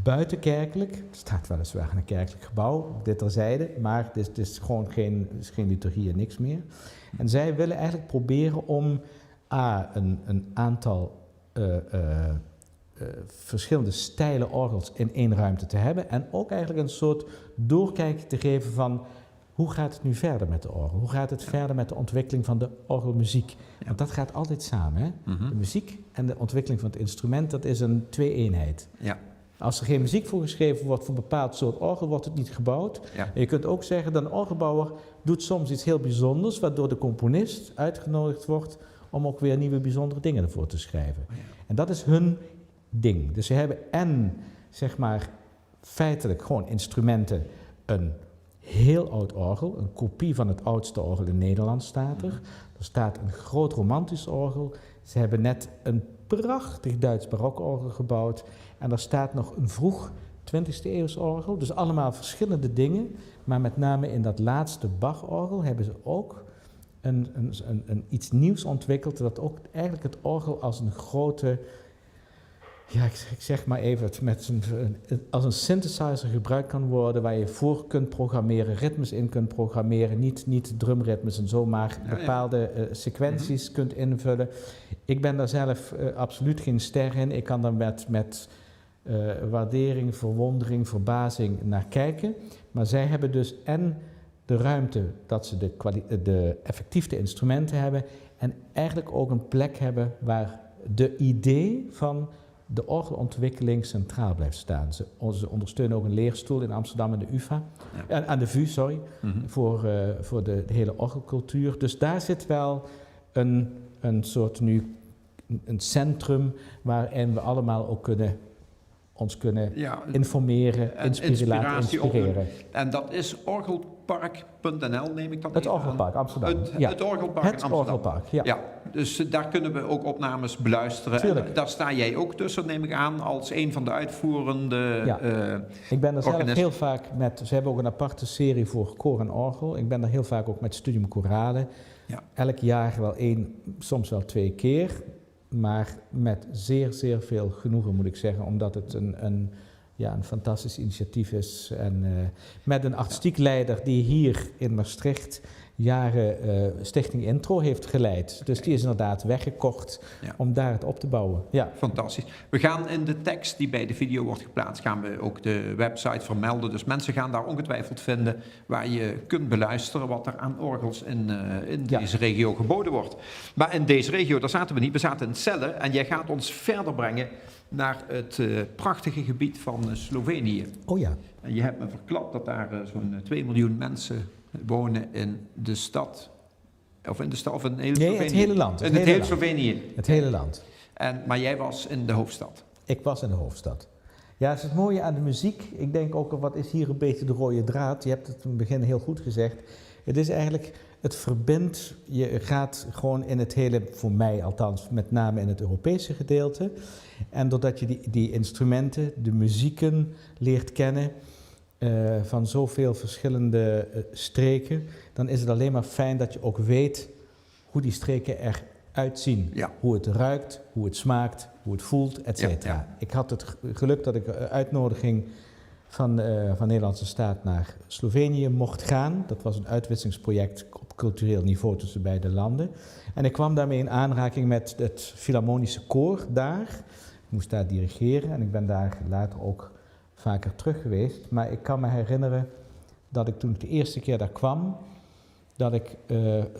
Buitenkerkelijk, er staat weliswaar een kerkelijk gebouw, dit terzijde, maar het is gewoon geen liturgie en niks meer. En zij willen eigenlijk proberen om een aantal verschillende stijle orgels in één ruimte te hebben en ook eigenlijk een soort doorkijk te geven van hoe gaat het nu verder met de orgel? Hoe gaat het verder met de ontwikkeling van de orgelmuziek? Ja. Want dat gaat altijd samen, hè? Mm-hmm. De muziek en de ontwikkeling van het instrument, dat is een twee-eenheid. Ja. Als er geen muziek voor geschreven wordt voor een bepaald soort orgel, wordt het niet gebouwd. Ja. En je kunt ook zeggen dat een orgelbouwer doet soms iets heel bijzonders, waardoor de componist uitgenodigd wordt om ook weer nieuwe bijzondere dingen ervoor te schrijven. Ja. En dat is hun ding. Dus ze hebben zeg maar, feitelijk gewoon instrumenten, een heel oud orgel, een kopie van het oudste orgel in Nederland staat er. Er staat een groot romantisch orgel. Ze hebben net een prachtig Duits barokorgel gebouwd. En er staat nog een vroeg 20e eeuws orgel. Dus allemaal verschillende dingen. Maar met name in dat laatste Bach-orgel hebben ze ook iets nieuws ontwikkeld. Dat ook eigenlijk het orgel als een grote... Ja, ik zeg maar even, als een synthesizer gebruikt kan worden waar je voor kunt programmeren, ritmes in kunt programmeren, niet drumritmes en zo, maar bepaalde sequenties kunt invullen. Ik ben daar zelf absoluut geen ster in. Ik kan daar met waardering, verwondering, verbazing naar kijken. Maar zij hebben dus de ruimte dat ze de effectieve instrumenten hebben en eigenlijk ook een plek hebben waar de idee van de orgelontwikkeling centraal blijft staan. Ze ondersteunen ook een leerstoel in Amsterdam en de UvA, aan de VU, sorry, voor de hele orgelcultuur. Dus daar zit wel een soort een centrum waarin we allemaal ook ons kunnen informeren, laten inspireren. En dat is orgelpark.nl, neem ik dat Het Orgelpark Amsterdam. Het Orgelpark Het Amsterdam. Orgelpark, ja. Dus daar kunnen we ook opnames beluisteren. Tuurlijk. En daar sta jij ook tussen, neem ik aan, als een van de uitvoerende ik ben er zelf organist. heel vaak ze hebben ook een aparte serie voor koor en orgel. Ik ben daar heel vaak ook met Studium Chorale. Ja. Elk jaar wel 1, soms wel 2 keer. Maar met zeer, zeer veel genoegen moet ik zeggen, omdat het een fantastisch initiatief is. En met een artistiek leider die hier in Maastricht jaren Stichting Intro heeft geleid. Dus die is inderdaad weggekocht om daar het op te bouwen. Ja. Fantastisch. We gaan in de tekst die bij de video wordt geplaatst, gaan we ook de website vermelden. Dus mensen gaan daar ongetwijfeld vinden waar je kunt beluisteren wat er aan orgels in deze regio geboden wordt. Maar in deze regio, daar zaten we niet. We zaten in Celle en jij gaat ons verder brengen naar het prachtige gebied van Slovenië. Oh ja. En je hebt me verklapt dat daar zo'n 2 miljoen mensen wonen in de stad. Of in de stad, of in heel Slovenië. Het hele land. In het hele Slovenië. Het hele land. Maar jij was in de hoofdstad. Ik was in de hoofdstad. Ja, het is het mooie aan de muziek. Ik denk ook, wat is hier een beetje de rode draad? Je hebt het in het begin heel goed gezegd. Het is eigenlijk, het verbindt, je gaat gewoon in het hele, voor mij althans, met name in het Europese gedeelte. En doordat je die instrumenten, de muzieken leert kennen van zoveel verschillende streken, dan is het alleen maar fijn dat je ook weet hoe die streken eruit zien. Ja. Hoe het ruikt, hoe het smaakt, hoe het voelt, et cetera. Ja. Ik had het geluk dat ik een uitnodiging van Nederlandse staat naar Slovenië mocht gaan. Dat was een uitwisselingsproject op cultureel niveau tussen beide landen. En ik kwam daarmee in aanraking met het Philharmonische Koor daar. Ik moest daar dirigeren en ik ben daar later ook vaker terug geweest. Maar ik kan me herinneren dat ik toen ik de eerste keer daar kwam, dat ik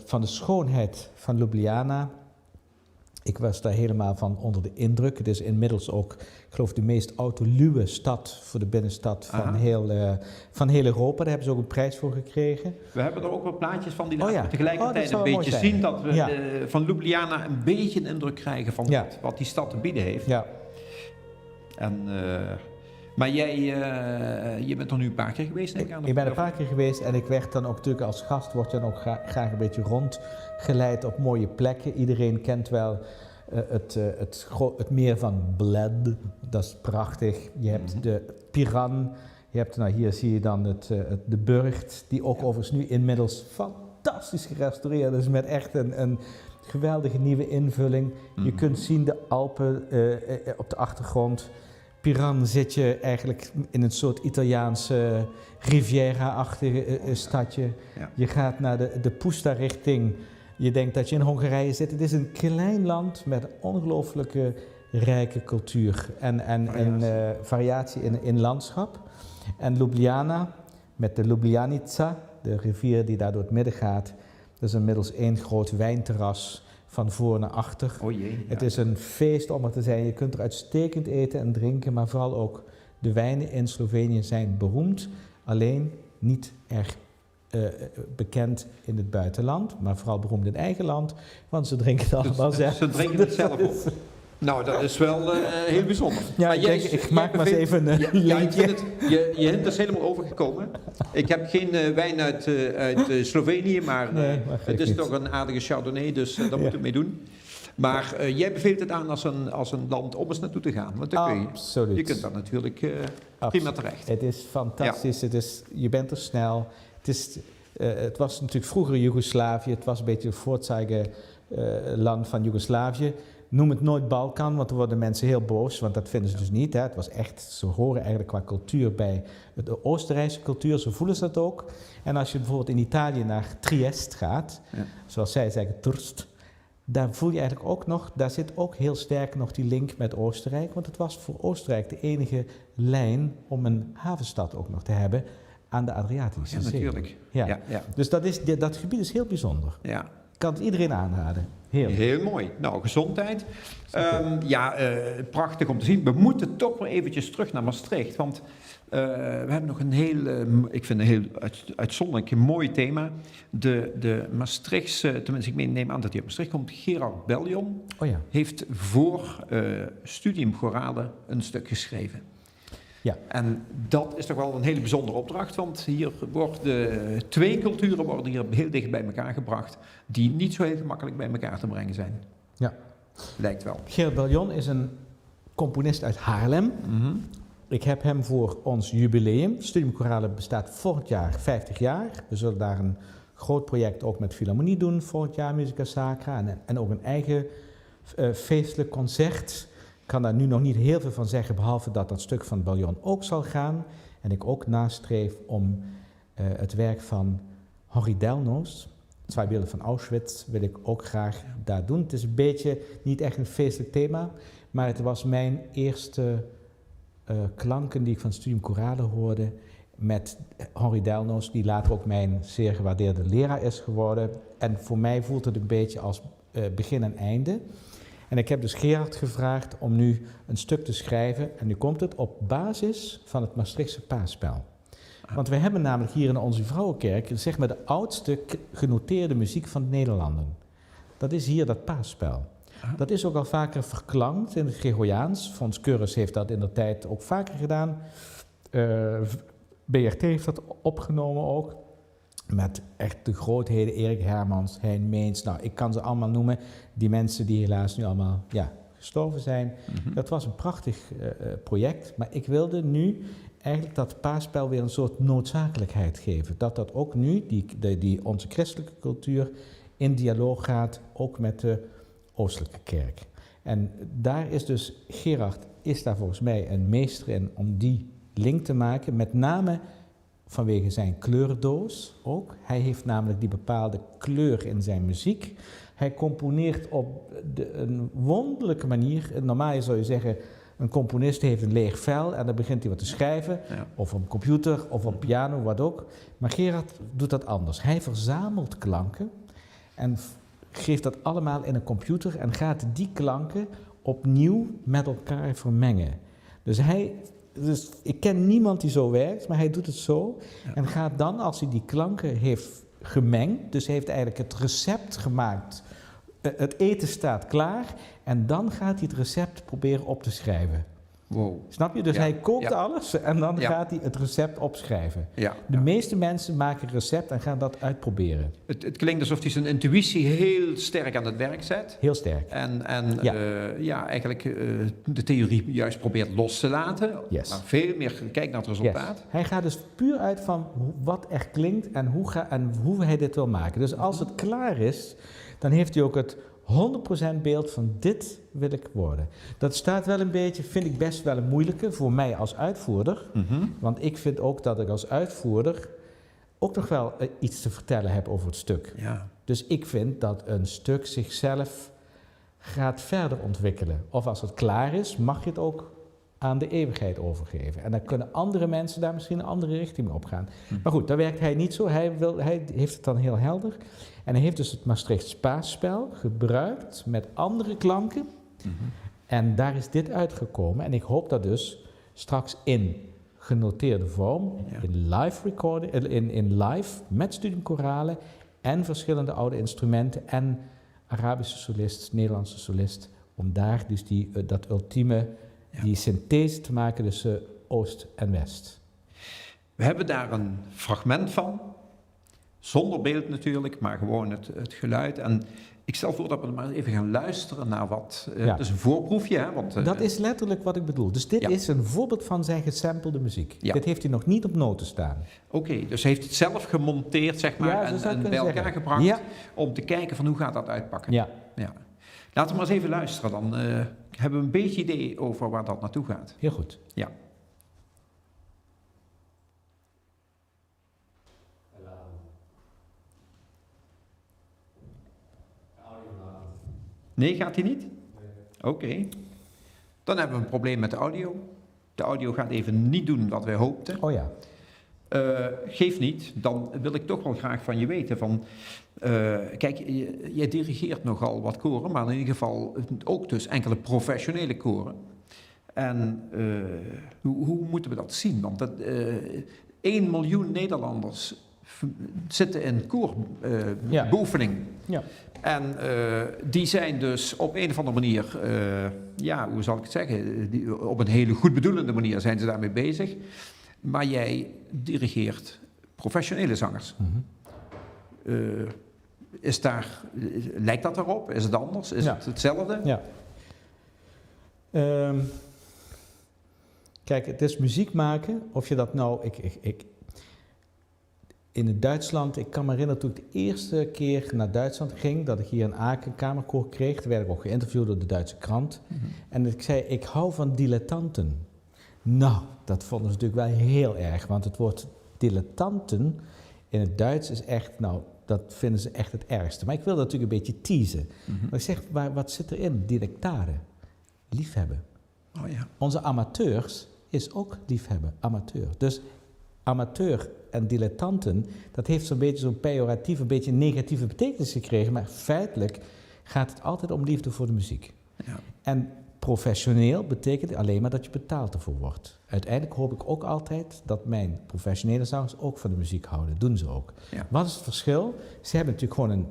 van de schoonheid van Ljubljana, ik was daar helemaal van onder de indruk. Het is inmiddels ook, ik geloof, de meest autoluwe stad voor de binnenstad van heel Europa. Daar hebben ze ook een prijs voor gekregen. We hebben er ook wel plaatjes van die ja. tegelijkertijd dat een zou beetje mooi zijn. zien dat we van Ljubljana een beetje een indruk krijgen van Ja. wat die stad te bieden heeft. Ja. En, maar je bent er nu een paar keer geweest, denk ik aan. Ik ben een paar keer geweest en ik werd dan ook natuurlijk als gast, word je dan ook graag een beetje rondgeleid op mooie plekken. Iedereen kent wel het meer van Bled, dat is prachtig. Je hebt de Piran, je hebt, nou hier zie je dan de Burgt, die ook overigens nu inmiddels fantastisch gerestaureerd is met echt een geweldige nieuwe invulling. Je kunt zien de Alpen op de achtergrond. Piran zit je eigenlijk in een soort Italiaanse Riviera-achtige stadje. Ja. Je gaat naar de Pusta-richting. Je denkt dat je in Hongarije zit. Het is een klein land met een ongelooflijke rijke cultuur en variatie in landschap. En Ljubljana met de Ljubljanica, de rivier die daar door het midden gaat. Dat is inmiddels één groot wijnterras van voor naar achter. Oh jee, ja. Het is een feest om er te zijn. Je kunt er uitstekend eten en drinken, maar vooral ook de wijnen in Slovenië zijn beroemd. Alleen niet erg bekend in het buitenland, maar vooral beroemd in eigen land, want ze drinken het allemaal zelf. Ze drinken het zelf op. Nou, dat is wel heel bijzonder. Ja, Maar ik maak maar eens even een linkje. Je hint is helemaal overgekomen. Ik heb geen wijn uit Slovenië, maar Nee, maar het is niet. toch een aardige Chardonnay, dus daar moeten we mee doen. Maar jij beveelt het aan als een land om eens naartoe te gaan. Want dan kun Absoluut. je kunt daar natuurlijk prima Absoluut. terecht. Het is fantastisch. Je bent er snel. Het was natuurlijk vroeger Joegoslavië. Het was een beetje het voorzeigeland van Joegoslavië. Noem het nooit Balkan, want dan worden mensen heel boos, want dat vinden ze dus niet. Hè. Het was echt, ze horen eigenlijk qua cultuur bij de Oostenrijkse cultuur, zo voelen ze dat ook. En als je bijvoorbeeld in Italië naar Trieste gaat, zoals zij zeggen, Trst, daar voel je eigenlijk ook nog, daar zit ook heel sterk nog die link met Oostenrijk, want het was voor Oostenrijk de enige lijn om een havenstad ook nog te hebben aan de Adriatische Zee. Natuurlijk. Ja. Ja. Dus dat gebied is heel bijzonder. Ja. Ik kan het iedereen aanraden. Heel mooi. Nou, gezondheid. Prachtig om te zien. We moeten toch weer eventjes terug naar Maastricht. Want we hebben nog een ik vind een heel uitzonderlijk mooi thema. De Maastrichtse, tenminste ik neem aan dat hij uit Maastricht komt, Gerard Beljon, heeft voor Studium Chorale een stuk geschreven. Ja. En dat is toch wel een hele bijzondere opdracht, want hier twee culturen worden hier heel dicht bij elkaar gebracht, die niet zo heel gemakkelijk bij elkaar te brengen zijn. Ja. Lijkt wel. Gerard Beljon is een componist uit Haarlem. Mm-hmm. Ik heb hem voor ons jubileum, Studium Chorale bestaat volgend jaar 50 jaar. We zullen daar een groot project ook met Philharmonie doen, volgend jaar Musica Sacra en ook een eigen feestelijk concert. Ik kan daar nu nog niet heel veel van zeggen, behalve dat dat stuk van Beljon ook zal gaan. En ik ook nastreef om het werk van Henri Delnos, Twee beelden van Auschwitz, wil ik ook graag daar doen. Het is een beetje, niet echt een feestelijk thema, maar het was mijn eerste klanken die ik van Studium Chorale hoorde met Henri Delnos, die later ook mijn zeer gewaardeerde leraar is geworden. En voor mij voelt het een beetje als begin en einde. En ik heb dus Gerard gevraagd om nu een stuk te schrijven. En nu komt het op basis van het Maastrichtse paasspel. Want we hebben namelijk hier in onze Vrouwenkerk zeg maar de oudste genoteerde muziek van de Nederlanden. Dat is hier dat paasspel. Dat is ook al vaker verklankt in het Gregoriaans. Fons Curus heeft dat in de tijd ook vaker gedaan. BRT heeft dat opgenomen ook. Met echt de grootheden, Erik Hermans, Hein Meens. Nou, ik kan ze allemaal noemen. Die mensen die helaas nu allemaal gestorven zijn. Mm-hmm. Dat was een prachtig project. Maar ik wilde nu eigenlijk dat paasspel weer een soort noodzakelijkheid geven. Dat ook nu, onze christelijke cultuur, in dialoog gaat, ook met de Oostelijke kerk. En daar is dus, Gerard is daar volgens mij een meester in om die link te maken, met name vanwege zijn kleurdoos ook. Hij heeft namelijk die bepaalde kleur in zijn muziek. Hij componeert op een wonderlijke manier. Normaal zou je zeggen, Een componist heeft een leeg vel en dan begint hij wat te schrijven, Ja. of op een computer, of op piano, wat ook. Maar Gerard doet dat anders. Hij verzamelt klanken en geeft dat allemaal in een computer en gaat die klanken opnieuw met elkaar vermengen. Dus ik ken niemand die zo werkt, maar hij doet het zo. Ja. En gaat dan, als hij die klanken heeft gemengd, dus hij heeft eigenlijk het recept gemaakt, het eten staat klaar, en dan gaat hij het recept proberen op te schrijven. Wow. Snap je? Dus Ja, hij kookt ja. alles en dan Ja. gaat hij het recept opschrijven. Ja. De meeste mensen maken een recept en gaan dat uitproberen. Het klinkt alsof hij zijn intuïtie heel sterk aan het werk zet. Heel sterk. En Ja. eigenlijk de theorie juist probeert los te laten. Yes. Maar veel meer kijkt naar het resultaat. Yes. Hij gaat dus puur uit van wat er klinkt en hoe hij dit wil maken. Dus als het klaar is, dan heeft hij ook het 100% beeld van dit wil ik worden. Dat staat wel een beetje, vind ik best wel een moeilijke voor mij als uitvoerder. Mhm. Want ik vind ook dat ik als uitvoerder ook nog wel iets te vertellen heb over het stuk. Ja. Dus ik vind dat een stuk zichzelf gaat verder ontwikkelen. Of als het klaar is, mag je het ook aan de eeuwigheid overgeven. En dan kunnen andere mensen daar misschien een andere richting mee opgaan. Maar goed, daar werkt hij niet zo. Hij heeft het dan heel helder. En hij heeft dus het Maastrichts Paasspel gebruikt met andere klanken. En daar is dit uitgekomen. En ik hoop dat dus straks in genoteerde vorm, Ja. in live recording, in live met studiumkoralen en verschillende oude instrumenten en Arabische solist, Nederlandse solist, om daar dus dat ultieme, Ja. die synthese te maken tussen Oost en West. We hebben daar een fragment van. Zonder beeld natuurlijk, maar gewoon het geluid. En ik stel voor dat we maar even gaan luisteren naar wat... Ja. Het is een voorproefje, hè? Want, Dat is letterlijk wat ik bedoel. Dus dit Ja. is een voorbeeld van zijn gesampelde muziek. Ja. Dit heeft hij nog niet op noten staan. Oké, dus hij heeft het zelf gemonteerd, zeg maar, Ja, zo zou je en bij kunnen elkaar zeggen. gebracht Ja. om te kijken van hoe gaat dat uitpakken. Ja. Ja. Laten we maar eens even luisteren, dan hebben we een beetje idee over waar dat naartoe gaat. Heel goed. Ja. Nee, gaat hij niet? Oké. Dan hebben we een probleem met de audio. De audio gaat even niet doen wat wij hoopten. Oh ja. Geeft niet, dan wil ik toch wel graag van je weten van... kijk, jij dirigeert nogal wat koren, maar in ieder geval ook dus enkele professionele koren. En hoe moeten we dat zien? Want 1 miljoen Nederlanders zitten in koorbeoefening. Ja. En die zijn dus op een of andere manier, hoe zal ik het zeggen, op een hele goed bedoelende manier zijn ze daarmee bezig. Maar jij dirigeert professionele zangers. Lijkt dat erop? Is het anders? Is Ja. het hetzelfde? Ja. Kijk, het is muziek maken. Of je dat nou... in het Duitsland, ik kan me herinneren toen ik de eerste keer naar Duitsland ging, dat ik hier in Aken een kamerkoor kreeg. Toen werd ik ook geïnterviewd door de Duitse krant. En ik zei, ik hou van dilettanten. Nou, dat vonden ze natuurlijk wel heel erg, want het woord dilettanten in het Duits is echt, nou, dat vinden ze echt het ergste. Maar ik wil dat natuurlijk een beetje teasen. Maar ik zeg, wat zit erin? Dilectare. Liefhebben. Oh ja. Onze amateurs is ook liefhebben, amateur. Dus amateur en dilettanten, dat heeft zo'n beetje zo'n pejoratief, een beetje negatieve betekenis gekregen, maar feitelijk gaat het altijd om liefde voor de muziek. Ja. En professioneel betekent alleen maar dat je betaald ervoor wordt. Uiteindelijk hoop ik ook altijd dat mijn professionele zangers ook van de muziek houden. Doen ze ook. Ja. Wat is het verschil? Ze hebben natuurlijk gewoon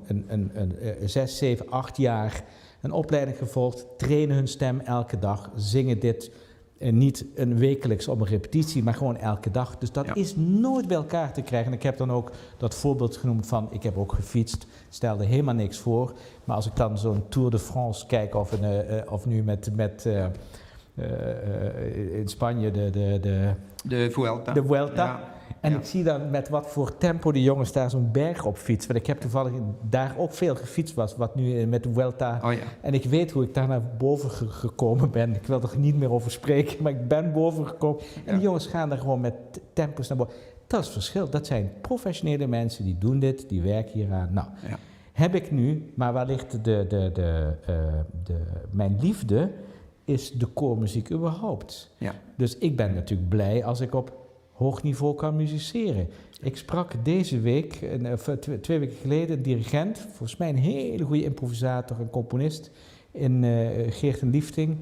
een 6, 7, 8 jaar een opleiding gevolgd, trainen hun stem elke dag, zingen dit niet een wekelijks op een repetitie, maar gewoon elke dag. Dus dat is nooit bij elkaar te krijgen. En ik heb dan ook dat voorbeeld genoemd van, ik heb ook gefietst, stelde helemaal niks voor. Maar als ik dan zo'n Tour de France kijk, of nu met in Spanje De Vuelta. de Vuelta. Ja. En Ja. ik zie dan met wat voor tempo die jongens daar zo'n berg op fietsen. Want ik heb toevallig daar ook veel gefietst wat nu met de Vuelta. Oh ja. En ik weet hoe ik daar naar boven gekomen ben. Ik wil er niet meer over spreken, maar ik ben boven gekomen. En die jongens gaan daar gewoon met tempos naar boven. Dat is het verschil. Dat zijn professionele mensen die doen dit, die werken hieraan. Nou, heb ik nu, maar waar ligt mijn liefde is de koormuziek überhaupt. Ja. Dus ik ben natuurlijk blij als ik op hoog niveau kan musiceren. Ik sprak deze week, 2 weken geleden, een dirigent, volgens mij een hele goede improvisator en componist, in Geert en Liefting.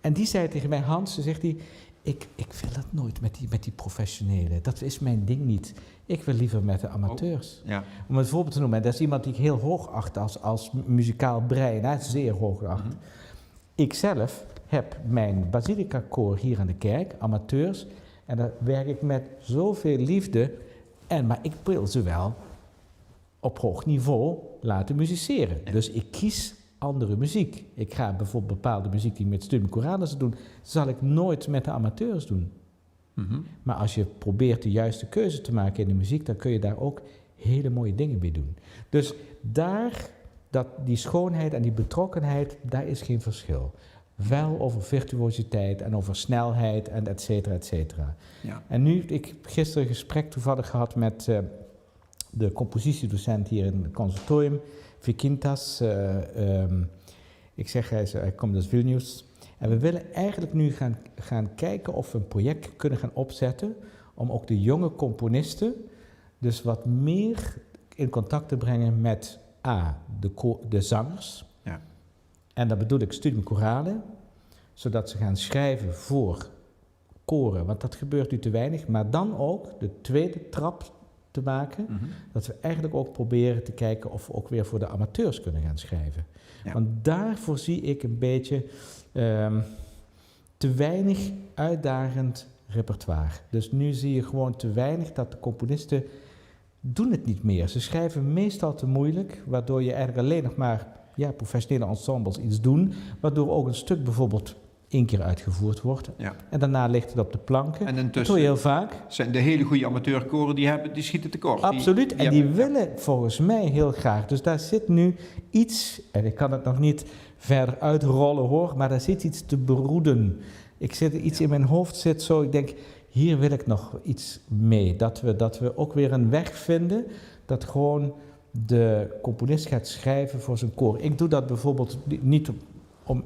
En die zei tegen mij, Hans, zegt hij, ik wil dat nooit met die professionelen. Dat is mijn ding niet. Ik wil liever met de amateurs. Ja. Om het voorbeeld te noemen, dat is iemand die ik heel hoog acht als muzikaal brein. Hij is zeer hoog geacht. Ik zelf heb mijn Basilica-koor hier aan de kerk, amateurs. En daar werk ik met zoveel liefde. Maar ik wil ze wel op hoog niveau laten musiceren. Ja. Dus ik kies andere muziek. Ik ga bijvoorbeeld bepaalde muziek die met Studium Corales doen, zal ik nooit met de amateurs doen. Maar als je probeert de juiste keuze te maken in de muziek, dan kun je daar ook hele mooie dingen mee doen. Dus die schoonheid en die betrokkenheid, daar is geen verschil. Wel over virtuositeit en over snelheid en et cetera, et cetera. Ja. En nu, ik heb gisteren een gesprek toevallig gehad met de compositiedocent hier in het conservatorium, Vikintas. Ik zeg, hij komt uit Vilnius. En we willen eigenlijk nu gaan kijken of we een project kunnen gaan opzetten om ook de jonge componisten dus wat meer in contact te brengen met de zangers. Ja. En dat bedoel ik Studium Corale, zodat ze gaan schrijven voor koren, want dat gebeurt nu te weinig. Maar dan ook de tweede trap te maken, dat we eigenlijk ook proberen te kijken of we ook weer voor de amateurs kunnen gaan schrijven. Ja. Want daarvoor zie ik een beetje te weinig uitdagend repertoire. Dus nu zie je gewoon te weinig dat de componisten doen het niet meer. Ze schrijven meestal te moeilijk, waardoor je eigenlijk alleen nog maar professionele ensembles iets doen, waardoor ook een stuk bijvoorbeeld 1 keer uitgevoerd wordt. Ja. En daarna ligt het op de planken. En intussen dat doe je heel vaak. Zijn de hele goede amateurkoren die schieten tekort. Absoluut. Die willen volgens mij heel graag. Dus daar zit nu iets, en ik kan het nog niet verder uitrollen hoor, maar daar zit iets te broeden. Iets in mijn hoofd zit zo, ik denk, hier wil ik nog iets mee. Dat we ook weer een weg vinden, dat gewoon de componist gaat schrijven voor zijn koor. Ik doe dat bijvoorbeeld niet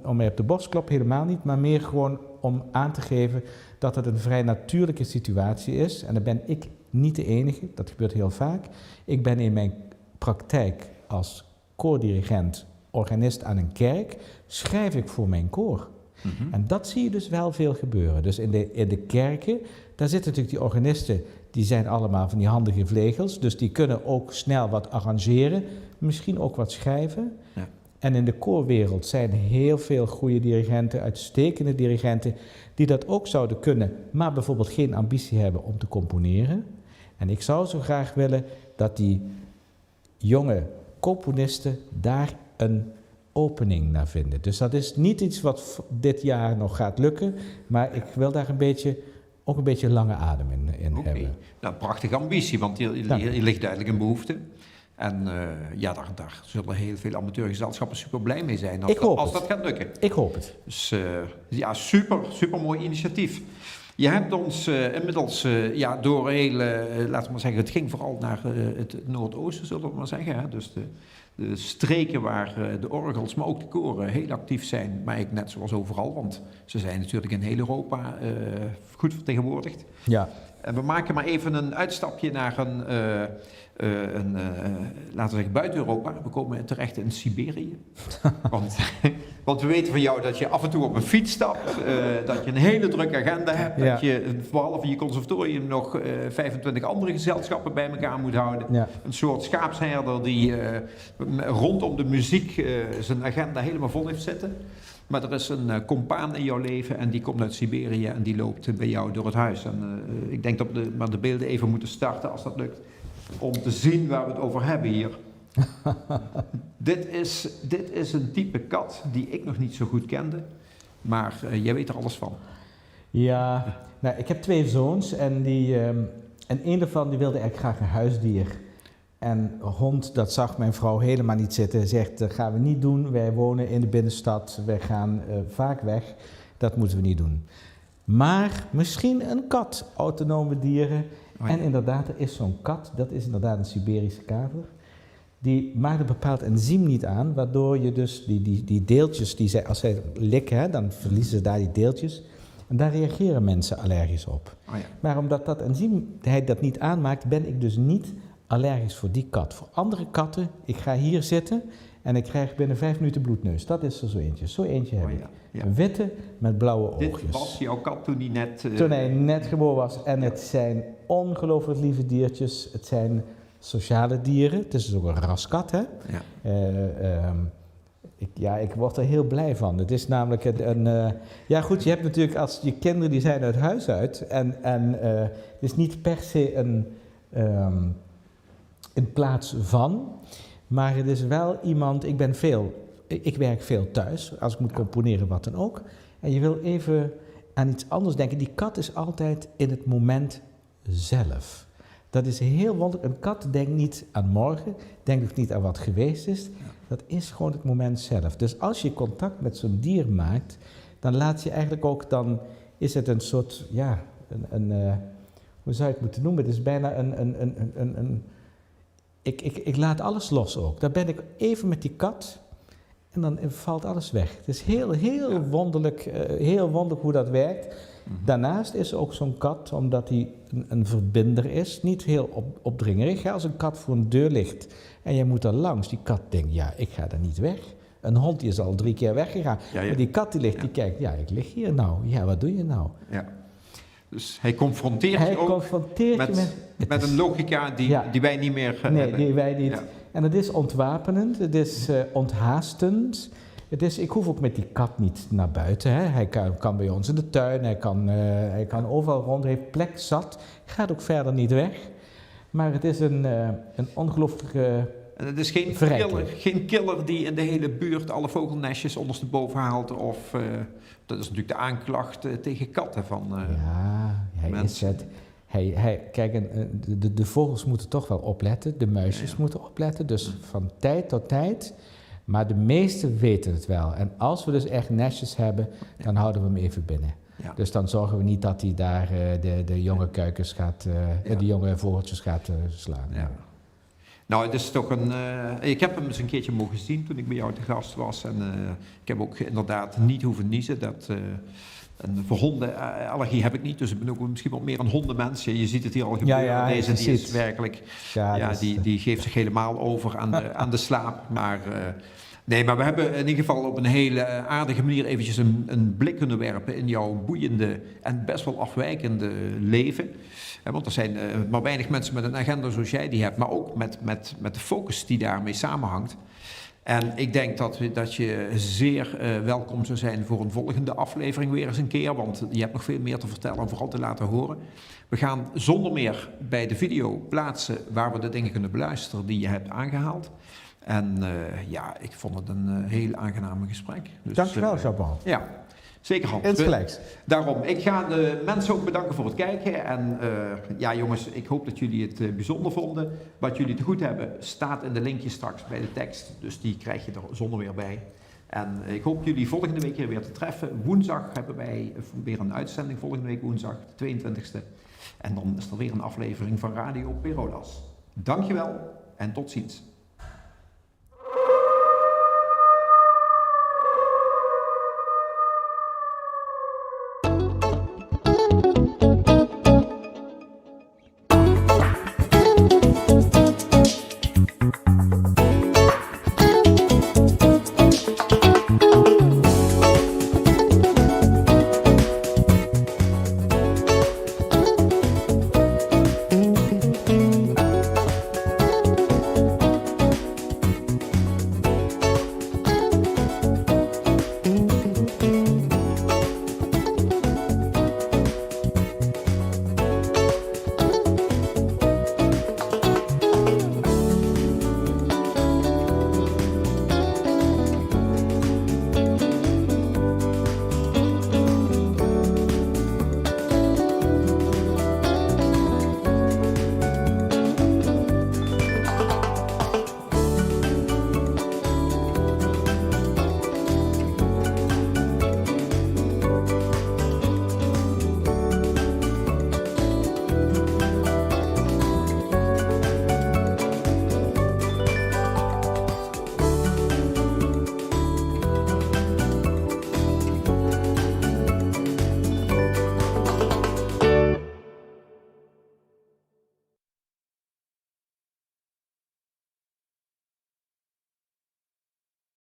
om mij op de borst te kloppen, helemaal niet, maar meer gewoon om aan te geven dat het een vrij natuurlijke situatie is. En dan ben ik niet de enige, dat gebeurt heel vaak. Ik ben in mijn praktijk als koordirigent, organist aan een kerk, schrijf ik voor mijn koor. En dat zie je dus wel veel gebeuren. Dus in de kerken, daar zitten natuurlijk die organisten, die zijn allemaal van die handige vlegels, dus die kunnen ook snel wat arrangeren, misschien ook wat schrijven. Ja. En in de koorwereld zijn heel veel goede dirigenten, uitstekende dirigenten, die dat ook zouden kunnen, maar bijvoorbeeld geen ambitie hebben om te componeren. En ik zou zo graag willen dat die jonge componisten daar een opening naar vinden. Dus dat is niet iets wat dit jaar nog gaat lukken, maar ik wil daar ook een beetje lange adem in hebben. Nou, prachtige ambitie, want hier ligt duidelijk een behoefte. En daar zullen heel veel amateurgezelschappen super blij mee zijn als dat gaat lukken. Ik hoop het. Dus super mooi initiatief. Je hebt ons inmiddels door hele, laten we maar zeggen, het ging vooral naar het Noordoosten, zullen we maar zeggen. Hè? Dus de streken waar de orgels, maar ook de koren heel actief zijn. Maar ik net zoals overal, want ze zijn natuurlijk in heel Europa goed vertegenwoordigd. Ja. En we maken maar even een uitstapje naar laten we zeggen, buiten Europa. We komen terecht in Siberië. Want we weten van jou dat je af en toe op een fiets stapt, dat je een hele drukke agenda hebt, dat je behalve je conservatorium nog 25 andere gezelschappen bij elkaar moet houden. Ja. Een soort schaapsherder die rondom de muziek zijn agenda helemaal vol heeft zitten. Maar er is een compaan in jouw leven en die komt uit Siberië en die loopt bij jou door het huis. En ik denk dat we de beelden even moeten starten als dat lukt, om te zien waar we het over hebben hier. Dit is een type kat die ik nog niet zo goed kende, maar jij weet er alles van. Ja, nou, ik heb 2 zoons en een daarvan die wilde eigenlijk graag een huisdier. En hond, dat zag mijn vrouw helemaal niet zitten. Zegt, dat gaan we niet doen. Wij wonen in de binnenstad. Wij gaan vaak weg. Dat moeten we niet doen. Maar misschien een kat, autonome dieren. Oh ja. En inderdaad, er is zo'n kat. Dat is inderdaad een Siberische kaver. die maakt een bepaald enzym niet aan, waardoor je dus die deeltjes, als zij likken, hè, dan verliezen ze daar die deeltjes. En daar reageren mensen allergisch op. Oh ja. Maar omdat dat enzym hij dat niet aanmaakt, ben ik dus niet allergisch voor die kat. Voor andere katten, ik ga hier zitten en ik krijg binnen 5 minuten bloedneus. Dat is er zo eentje. Zo eentje heb Oh ik. ja, ja. Een witte met blauwe Dit oogjes. was jouw kat toen hij net... Toen hij net geboren was. En het zijn ongelooflijk lieve diertjes. Het zijn sociale dieren. Het is dus ook een raskat, hè? Ja. Ik word er heel blij van. Het is namelijk ja goed, je hebt natuurlijk als je kinderen die zijn uit huis uit. En het is niet per se in plaats van. Maar het is wel iemand, ik werk veel thuis. Als ik moet componeren, wat dan ook. En je wil even aan iets anders denken. Die kat is altijd in het moment zelf. Dat is heel wonderlijk. Een kat denkt niet aan morgen, denkt ook niet aan wat geweest is. Dat is gewoon het moment zelf. Dus als je contact met zo'n dier maakt, dan laat je eigenlijk ook, dan is het een soort, ja, hoe zou je het moeten noemen? Het is bijna ik laat alles los ook. Dan ben ik even met die kat en dan valt alles weg. Het is heel wonderlijk hoe dat werkt. Daarnaast is ook zo'n kat, omdat hij een verbinder is, niet heel opdringerig. Als een kat voor een deur ligt en je moet er langs, die kat denkt, ja, ik ga daar niet weg. Een hond die is al 3 keer weggegaan. Ja. Maar die kat die ligt, die kijkt, ja, ik lig hier nou. Ja, wat doe je nou? Ja. Dus hij confronteert je ook met een logica die wij niet meer hebben. Nee, die wij niet. Ja. En het is ontwapenend, het is onthaastend. Ik hoef ook met die kat niet naar buiten. Hè. Hij kan bij ons in de tuin, hij kan overal rond, hij heeft plek zat. Gaat ook verder niet weg. Maar het is een ongelooflijke en het is geen killer die in de hele buurt alle vogelnestjes ondersteboven haalt. Of, dat is natuurlijk de aanklacht tegen katten van ja, hij mensen. Is het. Kijk, de vogels moeten toch wel opletten, de muisjes moeten opletten. Dus van tijd tot tijd. Maar de meesten weten het wel. En als we dus echt nestjes hebben, dan houden we hem even binnen. Ja. Dus dan zorgen we niet dat hij daar de jonge kuikens gaat, de jonge vogeltjes gaat slaan. Ja. Nou, het is toch ik heb hem eens een keertje mogen zien toen ik bij jou te gast was. En ik heb ook inderdaad niet hoeven niezen. En voor hondenallergie heb ik niet, dus ik ben ook misschien wel meer een hondenmens. Je ziet het hier al gebeuren. Ja, deze die is werkelijk, die geeft zich helemaal over aan de slaap. Maar maar we hebben in ieder geval op een hele aardige manier eventjes een blik kunnen werpen in jouw boeiende en best wel afwijkende leven. Want er zijn maar weinig mensen met een agenda zoals jij die hebt, maar ook met de focus die daarmee samenhangt. En ik denk dat je zeer welkom zou zijn voor een volgende aflevering weer eens een keer, want je hebt nog veel meer te vertellen en vooral te laten horen. We gaan zonder meer bij de video plaatsen waar we de dingen kunnen beluisteren die je hebt aangehaald. En ik vond het een heel aangename gesprek. Dus, dankjewel, Jean-Paul. Ja, zeker Hans. Insgelijks. Daarom, ik ga de mensen ook bedanken voor het kijken. En jongens, ik hoop dat jullie het bijzonder vonden. Wat jullie te goed hebben, staat in de linkjes straks bij de tekst. Dus die krijg je er zonder weer bij. En ik hoop jullie volgende week weer te treffen. Woensdag hebben wij weer een uitzending, volgende week woensdag, de 22e. En dan is er weer een aflevering van Radio Perolas. Dankjewel en tot ziens.